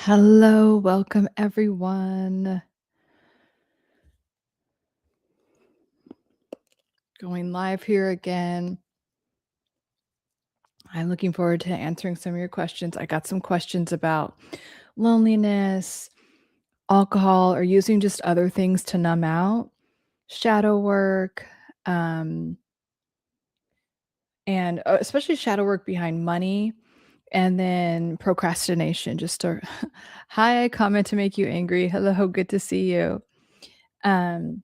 Hello, welcome everyone. Going live here again. I'm looking forward to answering some of your questions. I got some questions about loneliness, alcohol, or using just other things to numb out, shadow work, um, and especially shadow work behind money, and then procrastination. Just to, hi, I comment to make you angry. Hello, good to see you. Um,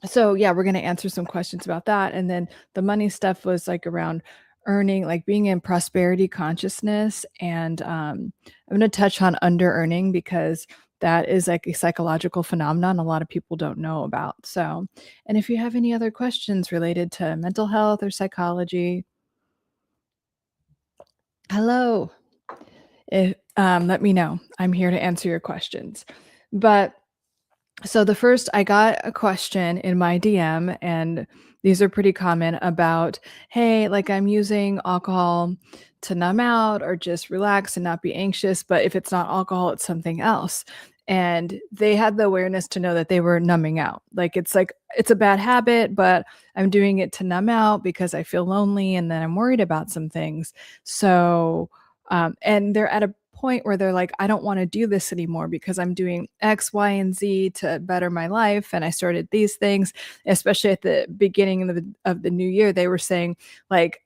So yeah, we're going to answer some questions about that. And then the money stuff was like around earning, like being in prosperity consciousness. And I'm going to touch on under earning because that is like a psychological phenomenon a lot of people don't know about. So, and if you have any other questions related to mental health or psychology, hello, let me know. I'm here to answer your questions. But so the first, I got a question in my DM, and these are pretty common about, hey, like I'm using alcohol to numb out or just relax and not be anxious. But if it's not alcohol, it's something else. And they had the awareness to know that they were numbing out. Like it's a bad habit, but I'm doing it to numb out because I feel lonely and then I'm worried about some things. So, and they're at a point where they're like, I don't want to do this anymore because I'm doing X, Y, and Z to better my life. And I started these things, especially at the beginning of the new year. They were saying, like,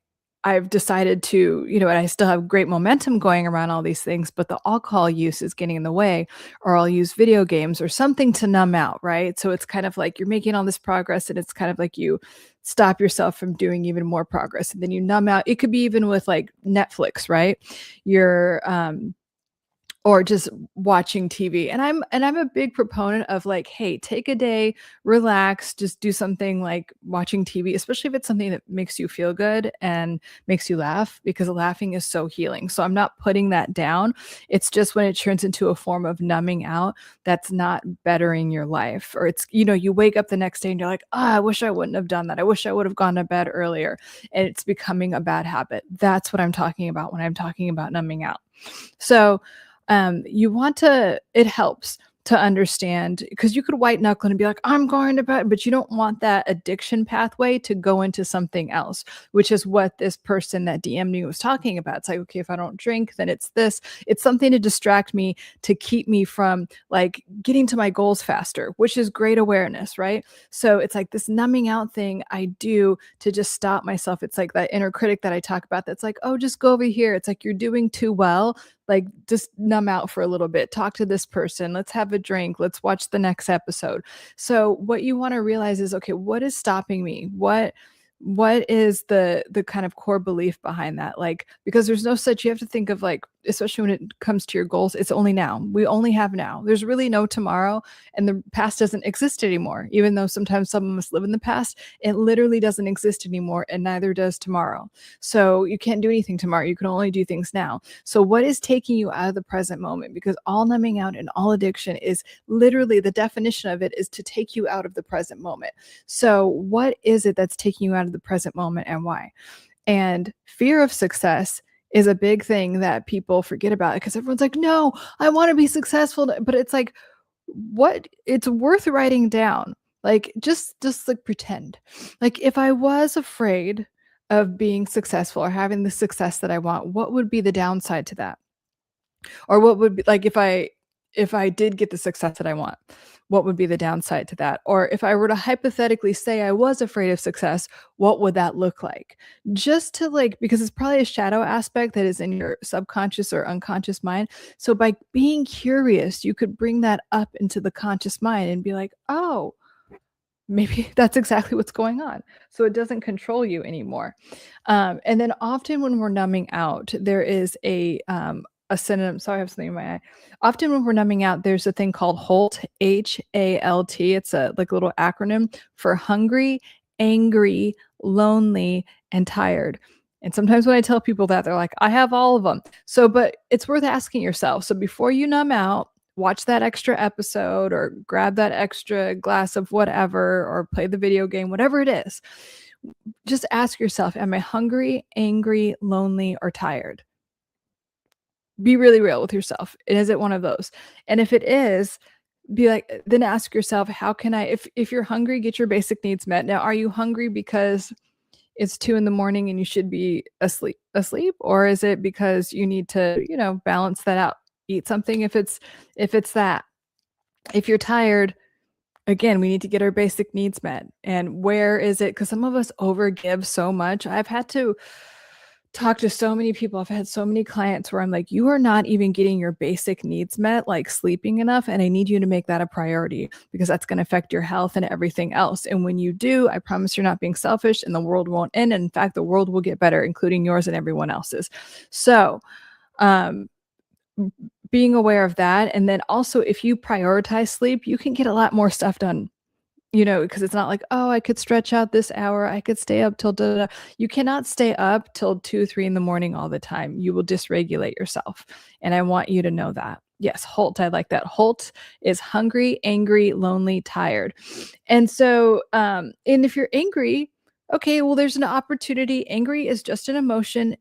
I've decided to, and I still have great momentum going around all these things, but the alcohol use is getting in the way, or I'll use video games or something to numb out, right? So it's kind of like you're making all this progress, and it's kind of like you stop yourself from doing even more progress, and then you numb out. It could be even with like Netflix, right? You're or just watching TV. And I'm a big proponent of like, hey, take a day, relax, just do something like watching TV, especially if it's something that makes you feel good and makes you laugh, because laughing is so healing. So I'm not putting that down. It's just when it turns into a form of numbing out, that's not bettering your life. Or it's, you wake up the next day and you're like, I wish I wouldn't have done that. I wish I would have gone to bed earlier. And it's becoming a bad habit. That's what I'm talking about when I'm talking about numbing out. So it helps to understand, because you could white knuckle and be like, I'm going to bed, but you don't want that addiction pathway to go into something else, which is what this person that DM'd me was talking about. It's like, okay, if I don't drink, then it's this. It's something to distract me, to keep me from like getting to my goals faster, which is great awareness, right? So it's like this numbing out thing I do to just stop myself. It's like that inner critic that I talk about that's like, oh, just go over here. It's like you're doing too well, like just numb out for a little bit, talk to this person, let's have a drink, let's watch the next episode. So what you want to realize is, okay, what is stopping me? What is the kind of core belief behind that? Like, because there's no such, you have to think of like, especially when it comes to your goals, it's only now. We only have now. There's really no tomorrow, and the past doesn't exist anymore. Even though sometimes some of us live in the past, it literally doesn't exist anymore, and neither does tomorrow. So you can't do anything tomorrow. You can only do things now. So what is taking you out of the present moment? Because all numbing out and all addiction is literally, the definition of it is to take you out of the present moment. So what is it that's taking you out of the present moment, and why? And fear of success is a big thing that people forget about, because everyone's like, no, I want to be successful. But it's like, what? It's worth writing down. Like, just like pretend. Like, if I was afraid of being successful or having the success that I want, what would be the downside to that? Or what would be like, if I did get the success that I want, what would be the downside to that? Or if I were to hypothetically say I was afraid of success, what would that look like? Just to like, because it's probably a shadow aspect that is in your subconscious or unconscious mind. So by being curious, you could bring that up into the conscious mind and be like, oh, maybe that's exactly what's going on. So it doesn't control you anymore. And then often when we're numbing out, there is a synonym. Sorry, I have something in my eye. Often when we're numbing out, there's a thing called HALT, HALT. It's a like little acronym for hungry, angry, lonely, and tired. And sometimes when I tell people that, they're like, I have all of them. So, but it's worth asking yourself. So before you numb out, watch that extra episode or grab that extra glass of whatever or play the video game, whatever it is. Just ask yourself, am I hungry, angry, lonely, or tired? Be really real with yourself. And is it one of those? And if it is, be like, then ask yourself, how can I, if you're hungry, get your basic needs met. Now, are you hungry because it's 2 in the morning and you should be asleep, or is it because you need to, balance that out? Eat something if it's that. If you're tired, again, we need to get our basic needs met. And where is it? Because some of us overgive so much. I've had to talk to so many people. I've had so many clients where I'm like, you are not even getting your basic needs met, like sleeping enough. And I need you to make that a priority because that's going to affect your health and everything else. And when you do, I promise you're not being selfish and the world won't end. In fact, the world will get better, including yours and everyone else's. So, um, being aware of that. And then also, if you prioritize sleep, you can get a lot more stuff done, because it's not like, oh, I could stretch out this hour. I could stay up till da, da, da. You cannot stay up till 2, 3 in the morning all the time. You will dysregulate yourself. And I want you to know that. Yes, Holt. I like that. Holt is hungry, angry, lonely, tired. And so, and if you're angry, okay, well, there's an opportunity. Angry is just an emotion.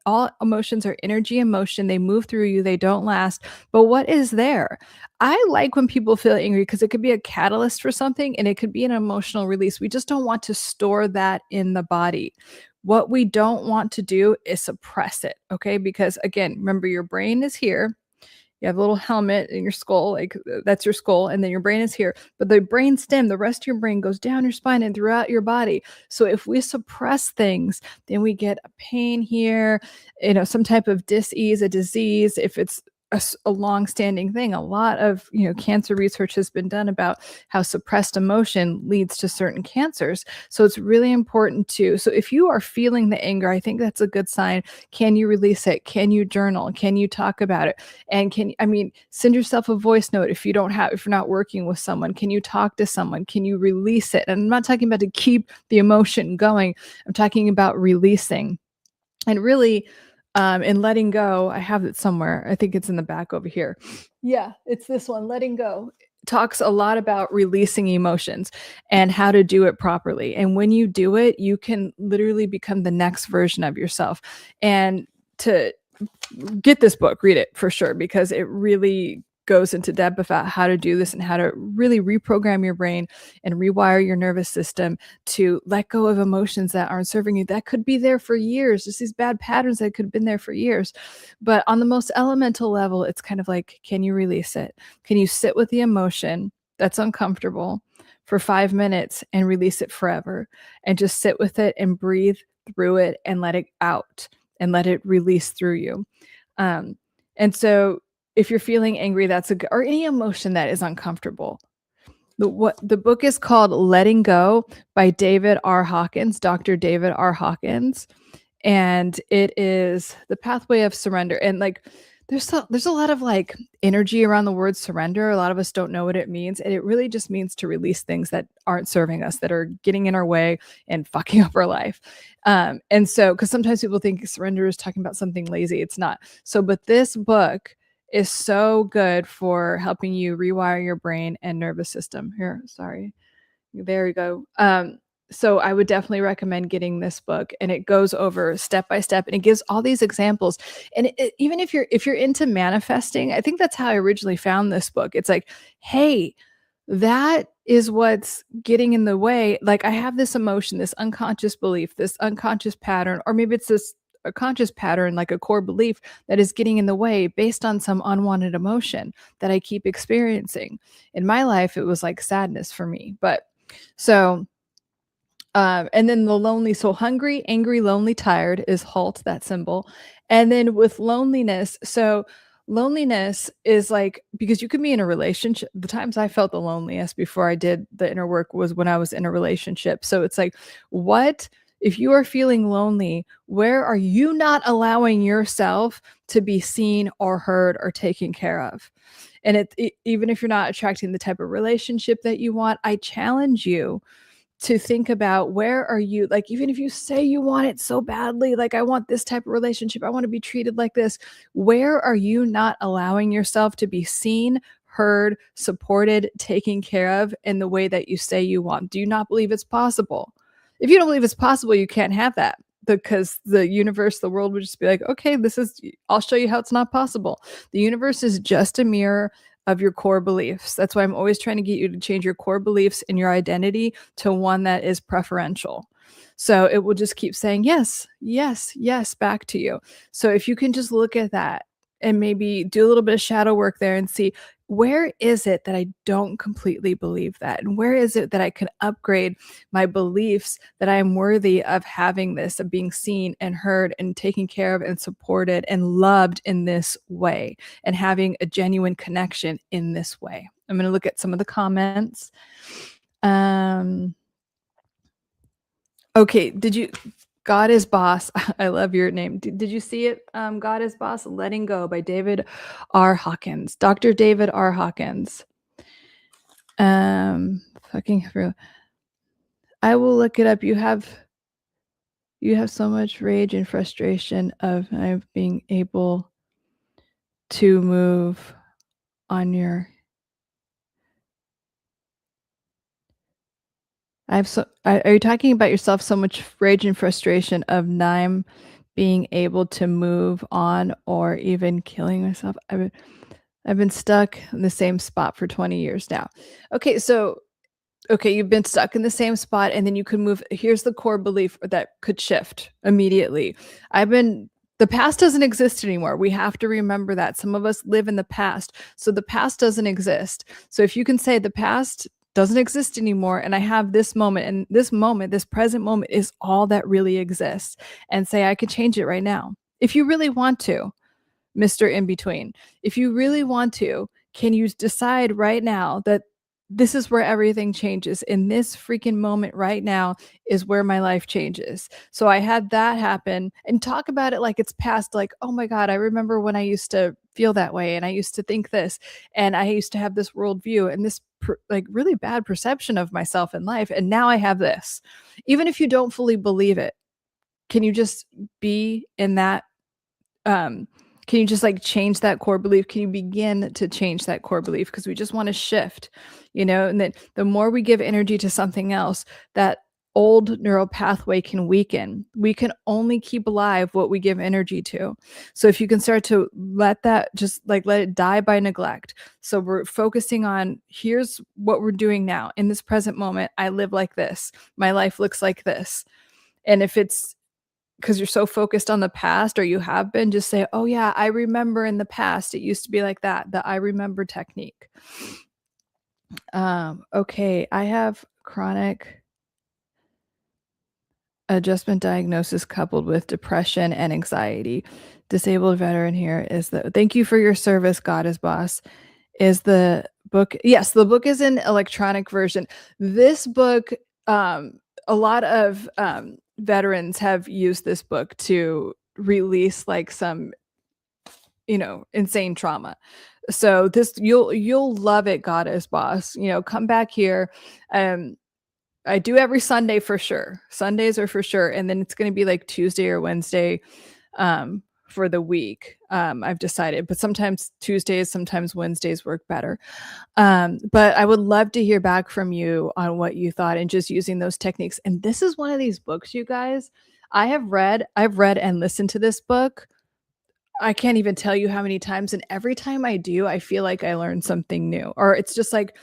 All emotions are energy and motion. They move through you, they don't last. But what is there? I like when people feel angry because it could be a catalyst for something and it could be an emotional release. We just don't want to store that in the body. What we don't want to do is suppress it, okay? Because again, remember, your brain is here. You have a little helmet in your skull, like that's your skull, and then your brain is here. But the brain stem, the rest of your brain goes down your spine and throughout your body. So if we suppress things, then we get a pain here, some type of dis-ease, a disease. If it's a long-standing thing, a lot of cancer research has been done about how suppressed emotion leads to certain cancers. So it's really important so if you are feeling the anger, I think that's a good sign. Can you release it? Can you journal? Can you talk about it? And send yourself a voice note if you're not working with someone. Can you talk to someone? Can you release it? And I'm not talking about to keep the emotion going. I'm talking about releasing. And really, in letting go, I have it somewhere. I think it's in the back over here. Yeah, it's this one, letting go. It talks a lot about releasing emotions and how to do it properly. And when you do it, you can literally become the next version of yourself. And to get this book, read it for sure, because it really goes into depth about how to do this and how to really reprogram your brain and rewire your nervous system to let go of emotions that aren't serving you. That could be there for years, just these bad patterns that could have been there for years. But on the most elemental level, it's kind of like, can you release it? Can you sit with the emotion that's uncomfortable for 5 minutes and release it forever? And just sit with it and breathe through it and let it out and let it release through you. And so if you're feeling angry, or any emotion that is uncomfortable. The book is called Letting Go by David R. Hawkins, Dr. David R. Hawkins. And it is the pathway of surrender. And there's a lot of energy around the word surrender. A lot of us don't know what it means. And it really just means to release things that aren't serving us, that are getting in our way and fucking up our life. And so, because sometimes people think surrender is talking about something lazy. It's not. So, but this book is so good for helping you rewire your brain and nervous system. Here, sorry. There we go. So I would definitely recommend getting this book, and it goes over step by step and it gives all these examples. And even if you're into manifesting, I think that's how I originally found this book. It's like, hey, that is what's getting in the way. Like, I have this emotion, this unconscious belief, this unconscious pattern, or maybe it's a conscious pattern, like a core belief that is getting in the way based on some unwanted emotion that I keep experiencing. In my life, it was like sadness for me. But so, and then the lonely, so hungry, angry, lonely, tired is HALT, that symbol. And then with loneliness, so loneliness is like, because you can be in a relationship. The times I felt the loneliest before I did the inner work was when I was in a relationship. So it's like, if you are feeling lonely, where are you not allowing yourself to be seen or heard or taken care of? And even if you're not attracting the type of relationship that you want, I challenge you to think about, where are you, like, even if you say you want it so badly, like, I want this type of relationship, I want to be treated like this, where are you not allowing yourself to be seen, heard, supported, taken care of in the way that you say you want? Do you not believe it's possible? If you don't believe it's possible, you can't have that. because the universe, the world would just be like, okay, I'll show you how it's not possible. The universe is just a mirror of your core beliefs. That's why I'm always trying to get you to change your core beliefs and your identity to one that is preferential. So it will just keep saying yes, yes, yes back to you. So if you can just look at that and maybe do a little bit of shadow work there and see, where is it that I don't completely believe that? And where is it that I can upgrade my beliefs that I am worthy of having this, of being seen and heard and taken care of and supported and loved in this way and having a genuine connection in this way? I'm going to look at some of the comments. Okay, God is Boss. I love your name. Did you see it? God is Boss, Letting Go by David R. Hawkins. Dr. David R. Hawkins. Fucking real. I will look it up. You have so much rage and frustration of being able to move on your. Are you talking about yourself? So much rage and frustration of Nime being able to move on, or even killing myself. I've been stuck in the same spot for 20 years now. Okay, so you've been stuck in the same spot, and then you can move. Here's the core belief that could shift immediately. The past doesn't exist anymore. We have to remember that. Some of us live in the past, so the past doesn't exist. So if you can say the past doesn't exist anymore, and I have this moment, and this moment, this present moment is all that really exists, and say I could change it right now. If you really want to, Mr. In Between, if you really want to, can you decide right now that this is where everything changes? In this freaking moment right now is where my life changes. So I had that happen, and talk about it like it's past, like, oh my God, I remember when I used to feel that way, and I used to think this, and I used to have this worldview and this like really bad perception of myself in life. And now I have this. Even if you don't fully believe it, can you just be in that? Can you just like change that core belief? Can you begin to change that core belief? Because we just want to shift, and then the more we give energy to something else, that old neural pathway can weaken. We can only keep alive what we give energy to. So if you can start to let that just like let it die by neglect. So we're focusing on, here's what we're doing now in this present moment. I live like this. My life looks like this. And if it's because you're so focused on the past, or you have been, just say, oh yeah, I remember in the past it used to be like that, the I remember technique. Okay, I have chronic adjustment diagnosis coupled with depression and anxiety. Disabled veteran here is thank you for your service, God is Boss. Is the book, yes, the book is in electronic version. This book, a lot of veterans have used this book to release like some insane trauma. So you'll love it, Goddess Boss. Come back here. I do every Sunday for sure. Sundays are for sure, and then it's going to be like Tuesday or Wednesday for the week. I've decided, but sometimes Tuesdays, sometimes Wednesdays work better. But I would love to hear back from you on what you thought and just using those techniques. And this is one of these books, you guys, I've read and listened to this book. I can't even tell you how many times. And every time I do, I feel like I learned something new, or it's just like,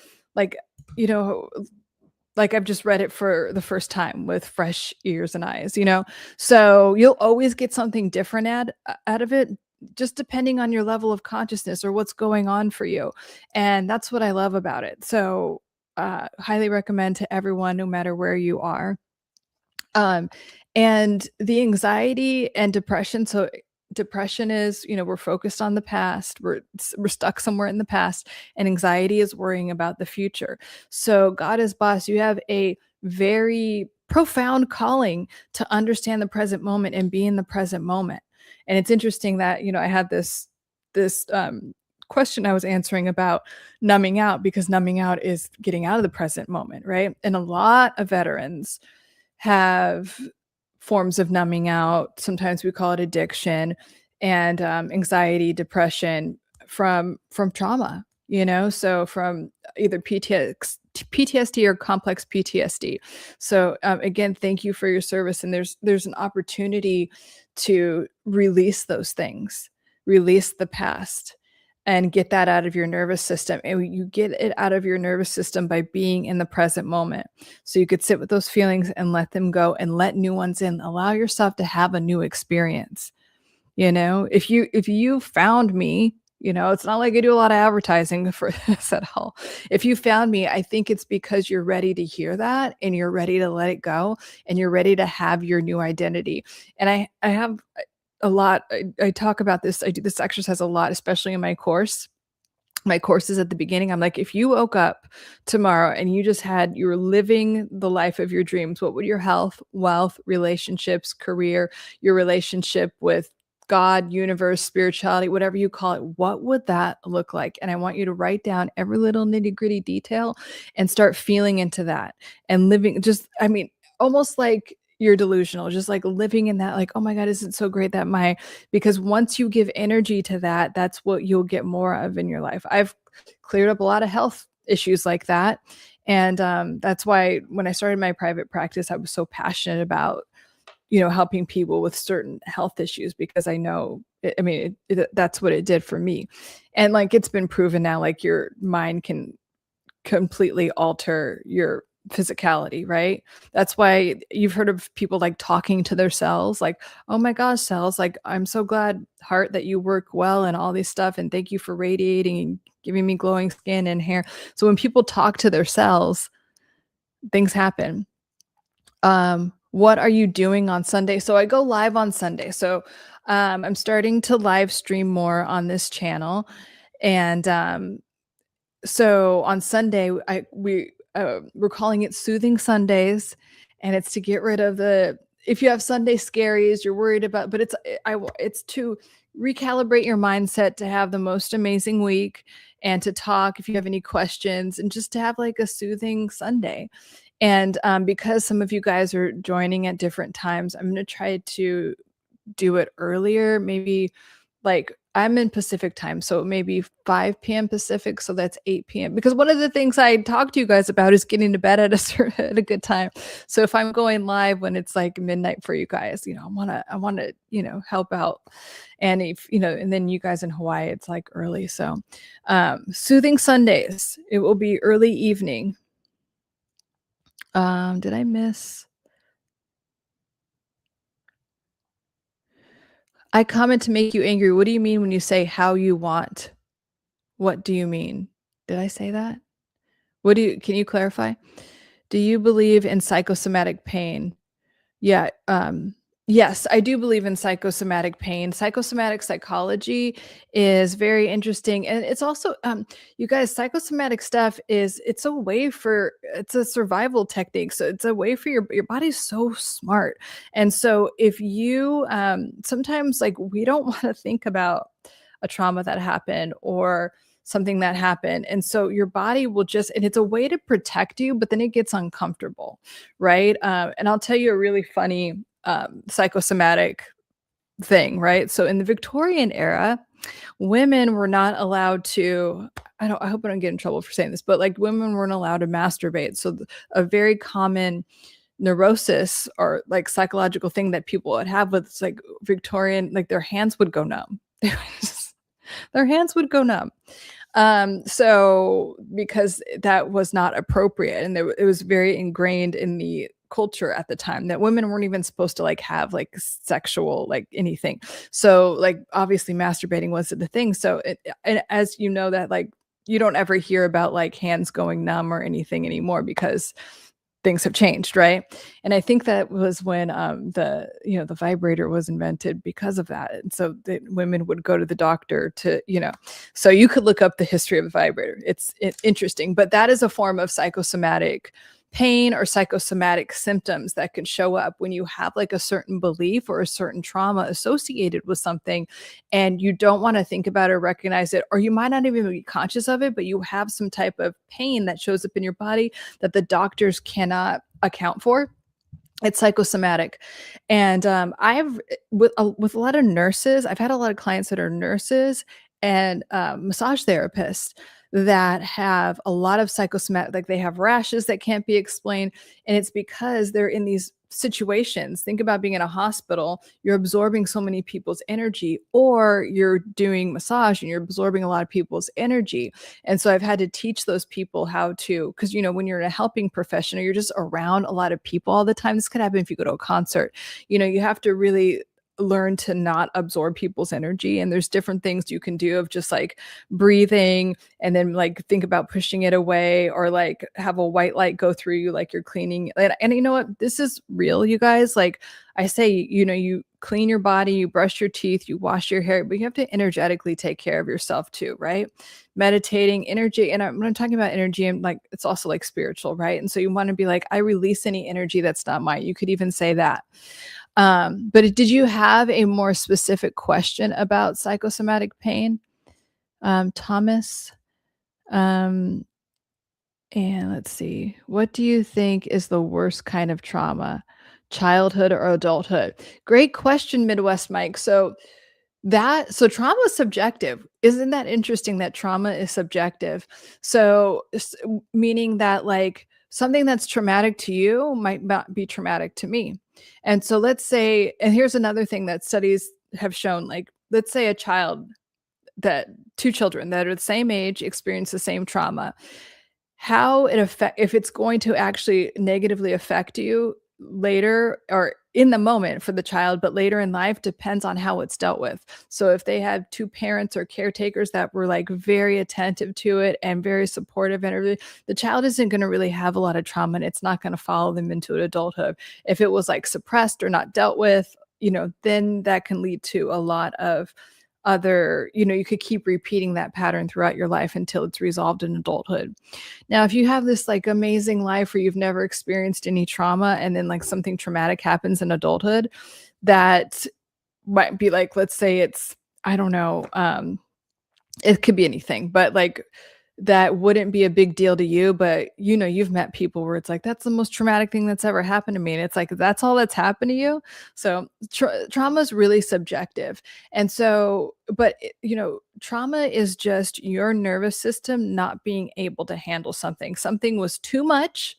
you know, like I've just read it for the first time with fresh ears and eyes, So you'll always get something different out of it, just depending on your level of consciousness or what's going on for you. And that's what I love about it. So highly recommend to everyone, no matter where you are. And the anxiety and depression. So depression is, we're focused on the past. We're stuck somewhere in the past, and anxiety is worrying about the future. So God is Boss, you have a very profound calling to understand the present moment and be in the present moment. And it's interesting that, I had this question I was answering about numbing out, because numbing out is getting out of the present moment, right? And a lot of veterans have forms of numbing out. Sometimes we call it addiction, and anxiety, depression from trauma, so from either PTSD or complex PTSD. So again, thank you for your service. And there's an opportunity to release those things, release the past, and get that out of your nervous system. And you get it out of your nervous system by being in the present moment. So you could sit with those feelings and let them go and let new ones in. Allow yourself to have a new experience. If you found me, it's not like I do a lot of advertising for this at all. If you found me, I think it's because you're ready to hear that and you're ready to let it go and you're ready to have your new identity. And I have a lot. I talk about this. I do this exercise a lot, especially in my courses at the beginning. I'm like, if you woke up tomorrow and you were living the life of your dreams, what would your health, wealth, relationships, career, your relationship with God, universe, spirituality, whatever you call it, what would that look like? And I want you to write down every little nitty gritty detail and start feeling into that and living almost like you're delusional, just like living in that, like, oh my God, isn't so great that because once you give energy to that, that's what you'll get more of in your life. I've cleared up a lot of health issues like that. And that's why when I started my private practice, I was so passionate about helping people with certain health issues because I know, that's what it did for me. And like, it's been proven now, like your mind can completely alter your physicality, right? That's why you've heard of people like talking to their cells, like, oh my gosh, cells, like, I'm so glad, heart, that you work well and all this stuff. And thank you for radiating and giving me glowing skin and hair. So when people talk to their cells, things happen. What are you doing on Sunday? So I go live on Sunday. So I'm starting to live stream more on this channel. And so on Sunday, we're calling it Soothing Sundays, and it's to get rid of if you have Sunday scaries, you're worried about, but it's to recalibrate your mindset to have the most amazing week and to talk if you have any questions and just to have like a soothing Sunday. And because some of you guys are joining at different times, I'm going to try to do it earlier, maybe like I'm in Pacific time, so maybe 5 p.m. Pacific, so that's 8 p.m. Because one of the things I talk to you guys about is getting to bed at at a good time. So if I'm going live when it's like midnight for you guys, I want to, help out. And if, and then you guys in Hawaii, it's like early. So Soothing Sundays, it will be early evening. Did I miss? I comment to make you angry. What do you mean when you say how you want? What do you mean? Did I say that? Can you clarify? Do you believe in psychosomatic pain? Yeah, yes, I do believe in psychosomatic pain. Psychosomatic psychology is very interesting. And it's also, you guys, psychosomatic stuff it's a survival technique. So it's a way for your body's so smart. And so if you, sometimes like we don't want to think about a trauma that happened or something that happened. And so your body will and it's a way to protect you, but then it gets uncomfortable, right? And I'll tell you a really funny psychosomatic thing, right? So in the Victorian era, women were not allowed to, I hope I don't get in trouble for saying this, but like women weren't allowed to masturbate. So a very common neurosis or like psychological thing that people would have with like Victorian, like their hands would go numb. Their hands would go numb. So because that was not appropriate and it was very ingrained in the culture at the time that women weren't even supposed to like have like sexual, like anything. So like obviously masturbating wasn't the thing. So and as you know that like you don't ever hear about like hands going numb or anything anymore because things have changed, right? And I think that was when the vibrator was invented because of that. And so the women would go to the doctor to, so you could look up the history of the vibrator. It's interesting, but that is a form of psychosomatic pain or psychosomatic symptoms that can show up when you have like a certain belief or a certain trauma associated with something and you don't want to think about it or recognize it, or you might not even be conscious of it, but you have some type of pain that shows up in your body that the doctors cannot account for. It's psychosomatic. And I've with a lot of nurses, I've had a lot of clients that are nurses and massage therapists that have a lot of psychosomatic, like they have rashes that can't be explained. And it's because they're in these situations. Think about being in a hospital, you're absorbing so many people's energy, or you're doing massage and you're absorbing a lot of people's energy. And so I've had to teach those people how to, because, when you're in a helping profession or you're just around a lot of people all the time, this could happen if you go to a concert, you have to really learn to not absorb people's energy. And there's different things you can do of just like breathing and then like think about pushing it away, or like have a white light go through you like you're cleaning. And you know what? This is real, you guys. Like I say, you clean your body, you brush your teeth, you wash your hair, but you have to energetically take care of yourself too, right? Meditating, energy. And when I'm talking about energy, I'm like, it's also like spiritual, right? And so you want to be like, I release any energy that's not mine. You could even say that. But did you have a more specific question about psychosomatic pain, Thomas? Um, and let's see, what do you think is the worst kind of trauma, childhood or adulthood? Great question, Midwest Mike. So trauma is subjective. Isn't that interesting that trauma is subjective? Meaning that like something that's traumatic to you might not be traumatic to me. And so let's say, and here's another thing that studies have shown, like let's say a child that two children that are the same age experience the same trauma, how it affect if it's going to actually negatively affect you later or in the moment for the child, but later in life depends on how it's dealt with. So if they have two parents or caretakers that were like very attentive to it and very supportive and everything, the child isn't going to really have a lot of trauma and it's not going to follow them into adulthood. If it was like suppressed or not dealt with, then that can lead to a lot of other, you could keep repeating that pattern throughout your life until it's resolved in adulthood. Now, if you have this like amazing life where you've never experienced any trauma and then like something traumatic happens in adulthood, that might be like, let's say it's, I don't know, it could be anything, but like that wouldn't be a big deal to you, but you've met people where it's like that's the most traumatic thing that's ever happened to me, and it's like that's all that's happened to you. So trauma is really subjective. And so but trauma is just your nervous system not being able to handle something was too much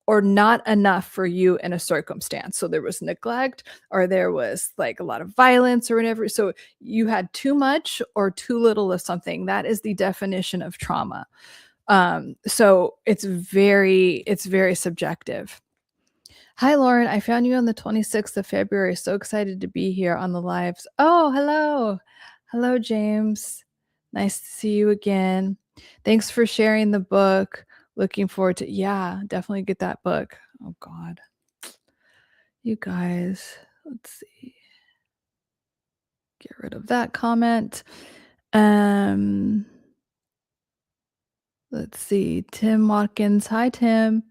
or not enough for you in a circumstance. So there was neglect or there was like a lot of violence or whatever. So you had too much or too little of something. That is the definition of trauma. So it's very subjective. Hi, Lauren. I found you on the 26th of February. So excited to be here on the lives. Oh, hello. Hello, James. Nice to see you again. Thanks for sharing the book. Looking forward to, yeah, definitely get that book. Oh, God. You guys, let's see. Get rid of that comment. Let's see. Tim Watkins. Hi, Tim.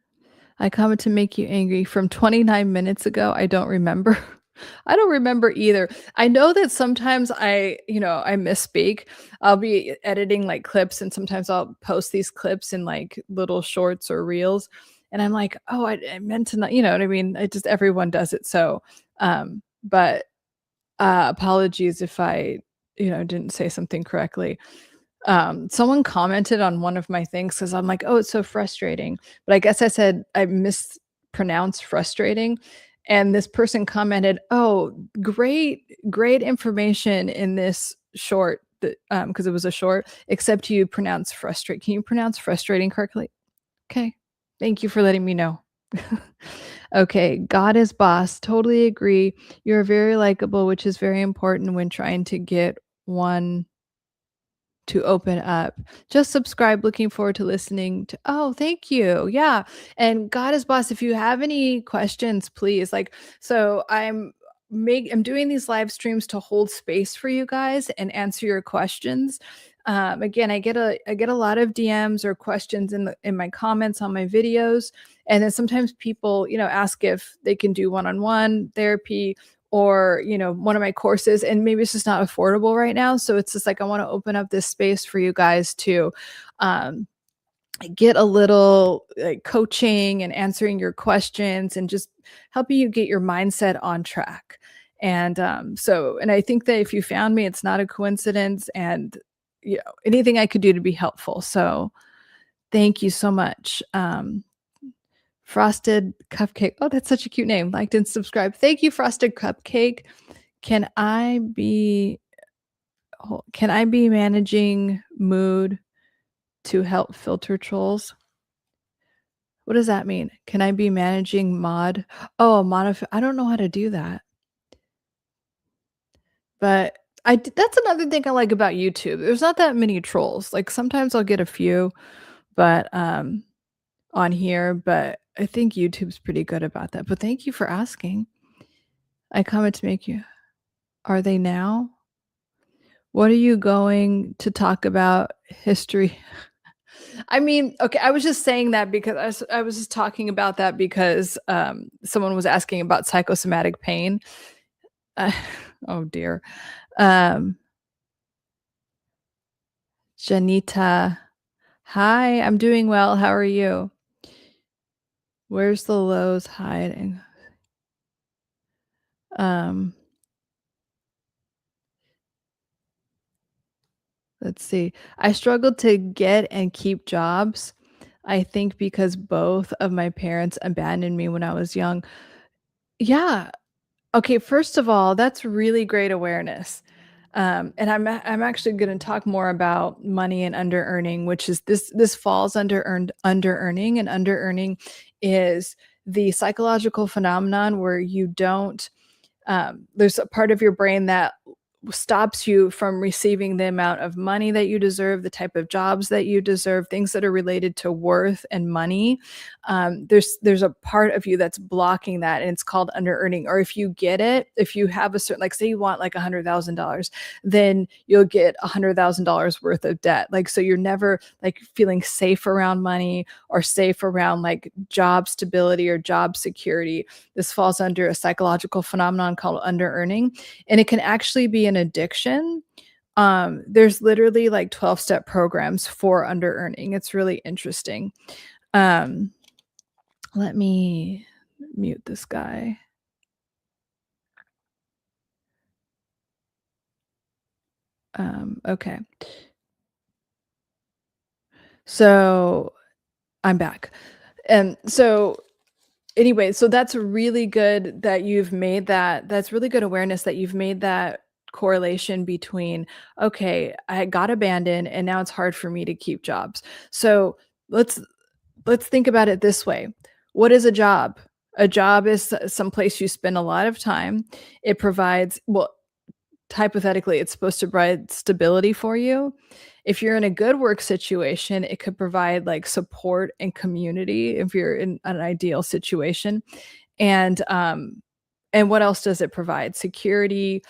I comment to make you angry from 29 minutes ago. I don't remember. I don't remember either. I know that sometimes I misspeak. I'll be editing like clips and sometimes I'll post these clips in like little shorts or reels. And I'm like, oh, I meant to not, you know what I mean? It just everyone does it. So, but apologies if I, didn't say something correctly. Someone commented on one of my things because I'm like, oh, it's so frustrating. But I guess I said I mispronounced frustrating. And this person commented, oh, great information in this short that because it was a short, except you pronounce frustrate. Can you pronounce frustrating correctly? Okay. Thank you for letting me know. Okay, God is boss. Totally agree. You're very likable, which is very important when trying to get one to open up. Just subscribe. Looking forward to listening to. Oh, thank you. Yeah. And God is boss. If you have any questions, please I'm doing these live streams to hold space for you guys and answer your questions. Again, I get a lot of DMs or questions in my comments on my videos. And then sometimes people, ask if they can do one-on-one therapy or one of my courses, and maybe it's just not affordable right now. So it's just like I want to open up this space for you guys to get a little like coaching and answering your questions and just helping you get your mindset on track. And and I think that if you found me, it's not a coincidence. And anything I could do to be helpful. So thank you so much. Frosted Cupcake. Oh, that's such a cute name. Liked and subscribed. Thank you, Frosted Cupcake. Can I be can I be managing mood to help filter trolls? What does that mean? Can I be managing mod? Oh, I don't know how to do that. But that's another thing I like about YouTube. There's not that many trolls. Like sometimes I'll get a few, but on here, but I think YouTube's pretty good about that. But thank you for asking. I comment to make you. Are they now? What are you going to talk about history? I mean, okay, I was just saying that because I was just talking about that because someone was asking about psychosomatic pain. Uh, oh dear. Um, Janita, hi, I'm doing well. How are you? Where's the Lowe's hiding? Um, let's see. I struggled to get and keep jobs. I think because both of my parents abandoned me when I was young. Yeah. Okay, first of all, that's really great awareness. And I'm actually going to talk more about money and under earning, which is this falls under earning, and under earning is the psychological phenomenon where you don't there's a part of your brain that stops you from receiving the amount of money that you deserve, the type of jobs that you deserve, things that are related to worth and money. There's a part of you that's blocking that, and it's called under earning. Or if you get it, if you have a certain, like say you want like $100,000, then you'll get $100,000 worth of debt. Like so, you're never like feeling safe around money or safe around like job stability or job security. This falls under a psychological phenomenon called under earning, and it can actually be an addiction. There's literally like 12-step programs for under earning. It's really interesting. Um, let me mute this guy. Okay. So I'm back. And so anyway, so that's really good that you've made that. That's really good awareness that you've made that correlation between, okay, I got abandoned and now it's hard for me to keep jobs. So let's let's think about it this way. What is a job? A job is some place you spend a lot of time. It provides, well, hypothetically, it's supposed to provide stability for you. If you're in a good work situation, it could provide like support and community if you're in an ideal situation. And what else does it provide? Security,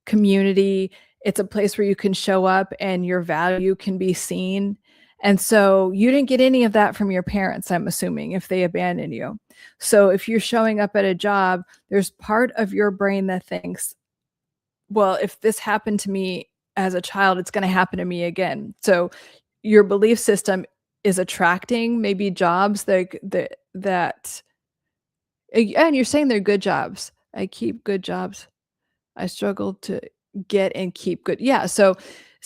community. It's a place where you can show up and your value can be seen. And so you didn't get any of that from your parents, I'm assuming, if they abandoned you. So if you're showing up at a job, there's part of your brain that thinks, well, if this happened to me as a child, it's going to happen to me again. So your belief system is attracting maybe jobs that and you're saying they're good jobs. I keep good jobs. I struggle to get and keep good. Yeah, so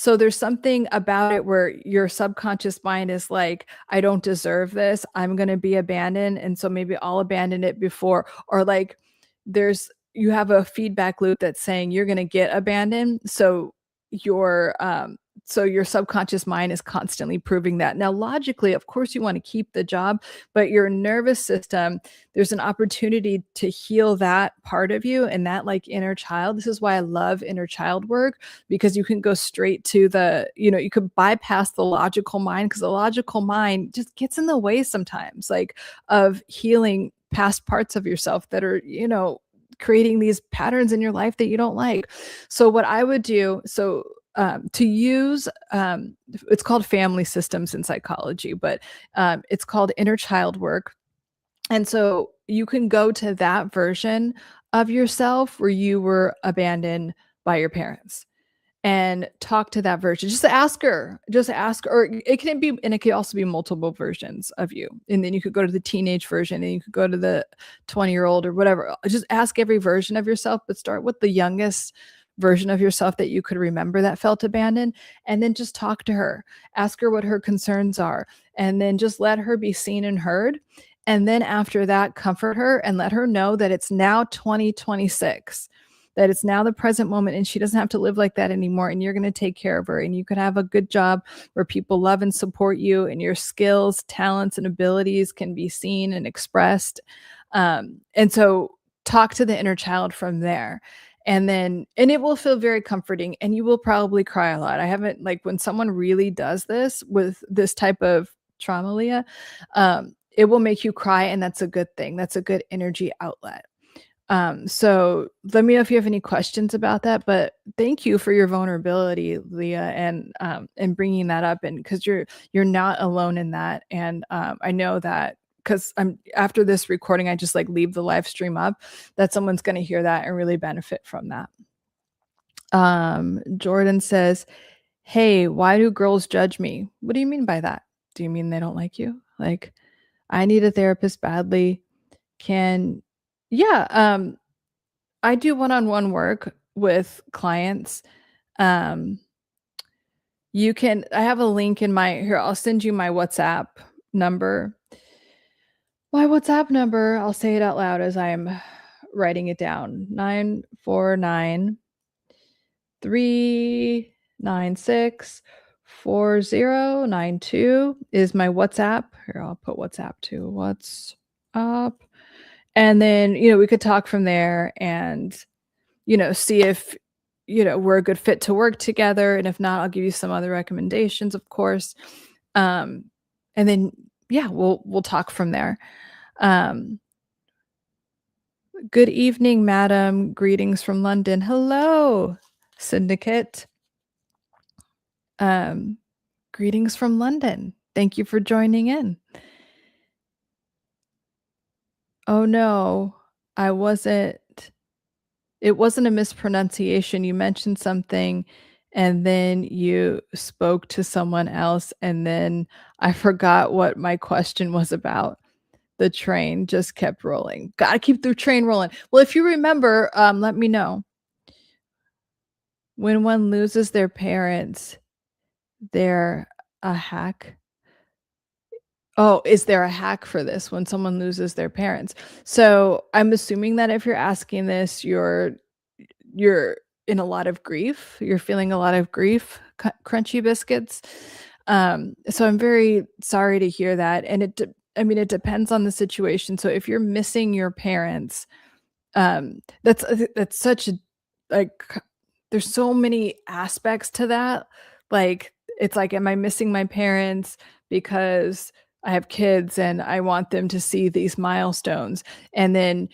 there's something about it where your subconscious mind is like, I don't deserve this. I'm going to be abandoned, and so maybe I'll abandon it before, or like there's you have a feedback loop that's saying you're going to get abandoned. Your so your subconscious mind is constantly proving that. Now logically, of course you want to keep the job, but your nervous system, there's an opportunity to heal that part of you and that like inner child. This is why I love inner child work, because you can go straight to you could bypass the logical mind, because the logical mind just gets in the way sometimes, like of healing past parts of yourself that are, creating these patterns in your life that you don't like. So what I would do, to use, it's called family systems in psychology, but it's called inner child work. And so you can go to that version of yourself where you were abandoned by your parents and talk to that version. Just ask, or it can be, and it could also be multiple versions of you. And then you could go to the teenage version, and you could go to the 20-year-old or whatever. Just ask every version of yourself, but start with the youngest version of yourself that you could remember that felt abandoned, and then just talk to her. Ask her what her concerns are, and then just let her be seen and heard. And then after that, comfort her and let her know that it's now 2026, that it's now the present moment, and she doesn't have to live like that anymore. And you're going to take care of her, and you can have a good job where people love and support you, and your skills, talents, and abilities can be seen and expressed. And so talk to the inner child from there. And it will feel very comforting, and you will probably cry a lot. I haven't, like, when someone really does this with this type of trauma, Leah, it will make you cry, and that's a good thing. That's a good energy outlet. So let me know if you have any questions about that, but thank you for your vulnerability, Leah, and bringing that up, and because you're not alone in that. And I know that because I'm after this recording, I just like leave the live stream up, that someone's going to hear that and really benefit from that. Jordan says, "Hey, why do girls judge me?" What do you mean by that? Do you mean they don't like you? Like, I need a therapist badly. Can Yeah, I do one-on-one work with clients. Um, I have a link in my here, I'll send you my WhatsApp number. My WhatsApp number, I'll say it out loud as I'm writing it down. 949-396-4092 is my WhatsApp. Here, I'll put WhatsApp too. WhatsApp. And then, we could talk from there and, see if, we're a good fit to work together. And if not, I'll give you some other recommendations, of course. And then, yeah, we'll talk from there. Um, Good evening, madam. Greetings from London. Hello, syndicate. Greetings from London. Thank you for joining in. Oh no, I wasn't. It wasn't a mispronunciation. You mentioned something and then you spoke to someone else, and then I forgot what my question was about. The train just kept rolling. Gotta keep the train rolling. Well, if you remember, let me know. When one loses their parents, they're a hack. Oh, is there a hack for this when someone loses their parents? So I'm assuming that if you're asking this, you're in a lot of grief. You're feeling a lot of grief, crunchy biscuits. So I'm very sorry to hear that. And I mean, it depends on the situation. So if you're missing your parents, that's such a, like, there's so many aspects to that. Like, it's like, am I missing my parents because I have kids and I want them to see these milestones? And then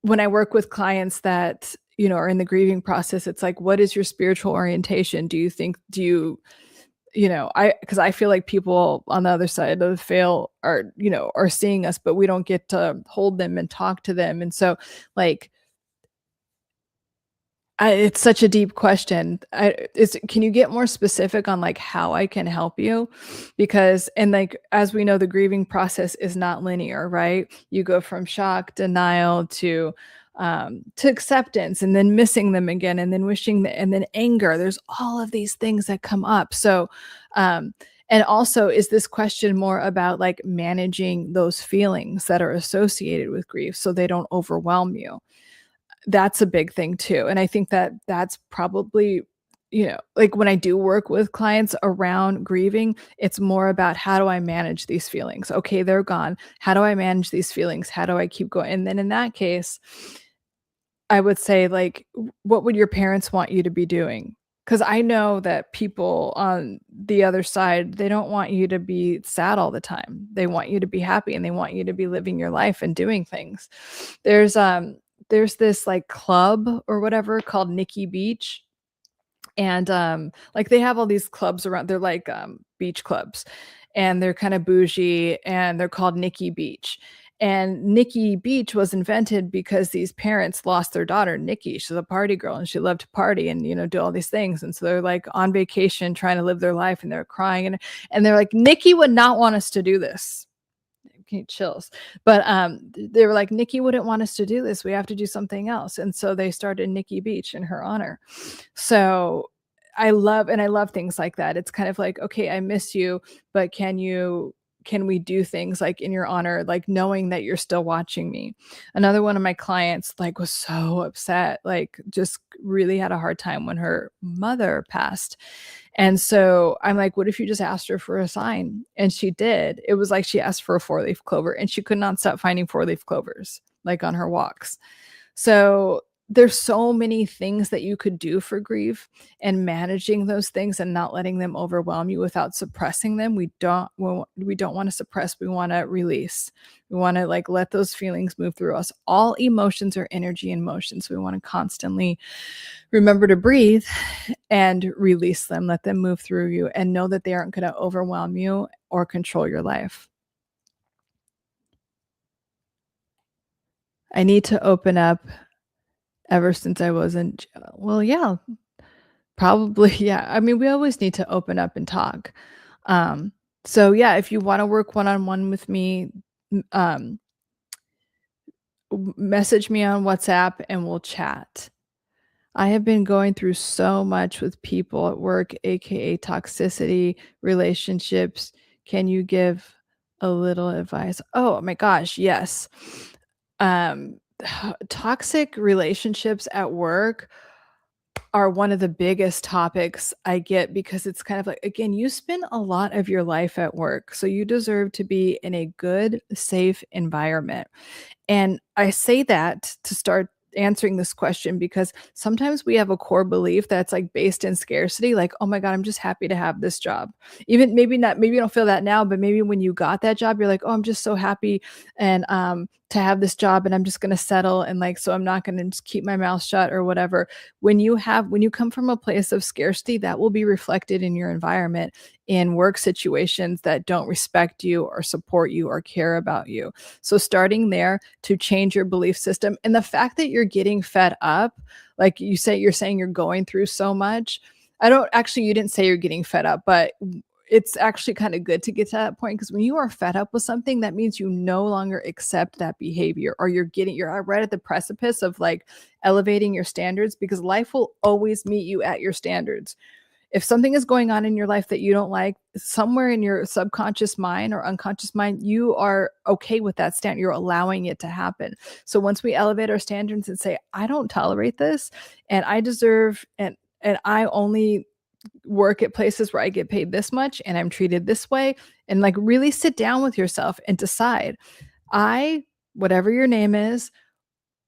when I work with clients that, are in the grieving process, it's like, what is your spiritual orientation? Because I feel like people on the other side of the veil are seeing us, but we don't get to hold them and talk to them. And so, like, it's such a deep question. Can you get more specific on, like, how I can help you? Because, and like, as we know, the grieving process is not linear, right? You go from shock, denial to acceptance, and then missing them again, and then and then anger. There's all of these things that come up. So, and also, is this question more about like managing those feelings that are associated with grief so they don't overwhelm you? That's a big thing too. And I think that that's probably, like, when I do work with clients around grieving, it's more about, how do I manage these feelings? Okay, they're gone. How do I manage these feelings? How do I keep going? And then in that case, I would say, like, what would your parents want you to be doing? Because I know that people on the other side, they don't want you to be sad all the time. They want you to be happy, and they want you to be living your life and doing things. There's this, like, club or whatever called Nikki Beach. And like, they have all these clubs around. They're like beach clubs, and they're kind of bougie, and they're called Nikki Beach. And Nikki Beach was invented because these parents lost their daughter, Nikki. She's a party girl, and she loved to party and, do all these things. And so they're like on vacation trying to live their life, and they're crying, and they're like, Nikki would not want us to do this. get chills. But they were like, Nikki wouldn't want us to do this. We have to do something else. And so they started Nikki Beach in her honor. So I love things like that. It's kind of like, okay, I miss you, but can we do things like in your honor, like knowing that you're still watching me? Another one of my clients like was so upset, like just really had a hard time when her mother passed. And so I'm like, what if you just asked her for a sign? And she did. It was like she asked for a four-leaf clover and she could not stop finding four-leaf clovers like on her walks. So there's so many things that you could do for grief, and managing those things and not letting them overwhelm you without suppressing them. We don't want to suppress, we want to release. We want to like let those feelings move through us. All emotions are energy and motion. So we want to constantly remember to breathe and release them, let them move through you, and know that they aren't going to overwhelm you or control your life. I need to open up ever since I was in jail. Well, yeah, probably, yeah. I mean, we always need to open up and talk. Um, so yeah, if you wanna work one-on-one with me, um, message me on WhatsApp and we'll chat. I have been going through so much with people at work, AKA toxicity, relationships. Can you give a little advice? Oh my gosh, yes. Um, Toxic relationships at work are one of the biggest topics I get, because it's kind of like, again, you spend a lot of your life at work, so you deserve to be in a good, safe environment. And I say that to start answering this question because sometimes we have a core belief that's like based in scarcity, like, oh my God, I'm just happy to have this job. Even maybe not, maybe you don't feel that now, but maybe when you got that job, you're like, oh, I'm just so happy and to have this job, and I'm just gonna settle, and like, so I'm not gonna just keep my mouth shut or whatever. When you come from a place of scarcity, that will be reflected in your environment, in work situations that don't respect you or support you or care about you. So starting there to change your belief system, and the fact that you're getting fed up, like you're saying you're going through so much. I don't actually, you didn't say you're getting fed up, but it's actually kind of good to get to that point, because when you are fed up with something, that means you no longer accept that behavior, or you're right at the precipice of like elevating your standards, because life will always meet you at your standards. If something is going on in your life that you don't like, somewhere in your subconscious mind or unconscious mind, you are okay with that stand. You're allowing it to happen. So once we elevate our standards and say, I don't tolerate this, and I deserve, and I only work at places where I get paid this much and I'm treated this way, and like really sit down with yourself and decide, I, whatever your name is,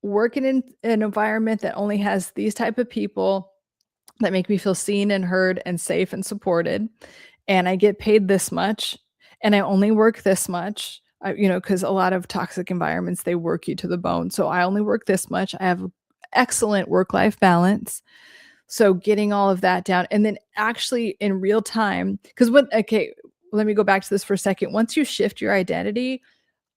work in an environment that only has these type of people that make me feel seen and heard and safe and supported, and I get paid this much, and I only work this much. Because a lot of toxic environments, they work you to the bone. So I only work this much. I have excellent work-life balance. So getting all of that down, and then actually in real time, because okay, let me go back to this for a second. Once you shift your identity,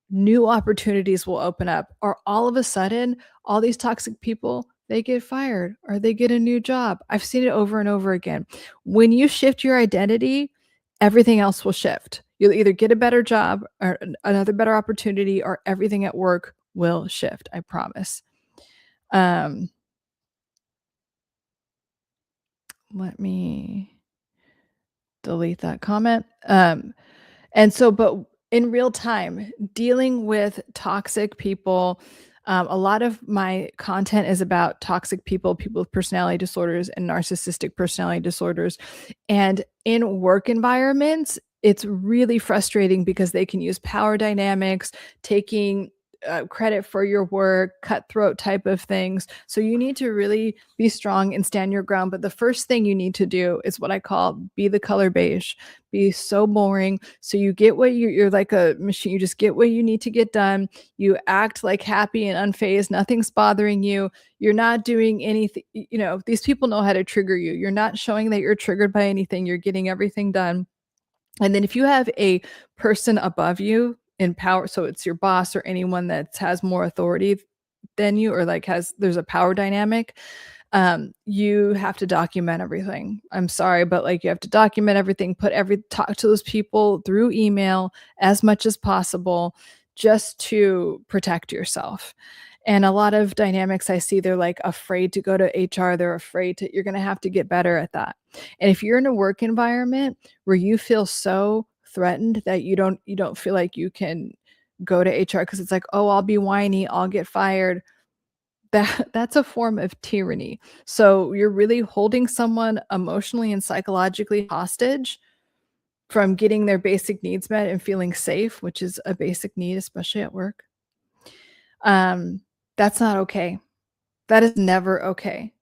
new opportunities will open up, or all of a sudden, all these toxic people, they get fired or they get a new job. I've seen it over and over again. When you shift your identity, everything else will shift. You'll either get a better job or another better opportunity, or everything at work will shift. I promise. Um, Let me delete that comment. And so, but in real time, dealing with toxic people, a lot of my content is about toxic people with personality disorders and narcissistic personality disorders. And in work environments, it's really frustrating because they can use power dynamics, taking credit for your work, cutthroat type of things. So you need to really be strong and stand your ground. But the first thing you need to do is what I call be the color beige, be so boring. So you get what you're like a machine. You just get what you need to get done. You act like happy and unfazed. Nothing's bothering you. You're not doing anything. These people know how to trigger you. You're not showing that you're triggered by anything. You're getting everything done. And then if you have a person above you in power, so it's your boss or anyone that has more authority than you, or like there's a power dynamic, You have to document everything. I'm sorry, but, like, you have to document everything, talk to those people through email as much as possible just to protect yourself. And a lot of dynamics I see, they're, like, afraid to go to HR, they're afraid to you're gonna have to get better at that. And if you're in a work environment where you feel so threatened that you don't feel like you can go to HR because it's like, "Oh, I'll be whiny, I'll get fired." That's a form of tyranny. So you're really holding someone emotionally and psychologically hostage from getting their basic needs met and feeling safe, which is a basic need, especially at work. Um, that's not okay. That is never okay.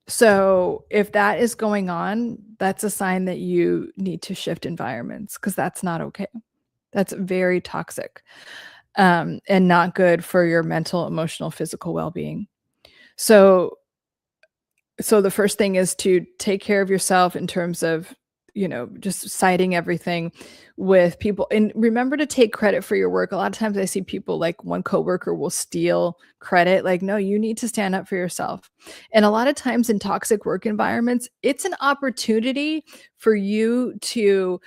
So if that is going on, that's a sign that you need to shift environments because that's not okay. That's very toxic, and not good for your mental, emotional, physical well-being. So So the first thing is to take care of yourself in terms of, just citing everything with people and remember to take credit for your work. A lot of times I see people like one coworker will steal credit. Like, no, you need to stand up for yourself. And a lot of times in toxic work environments, it's an opportunity for you to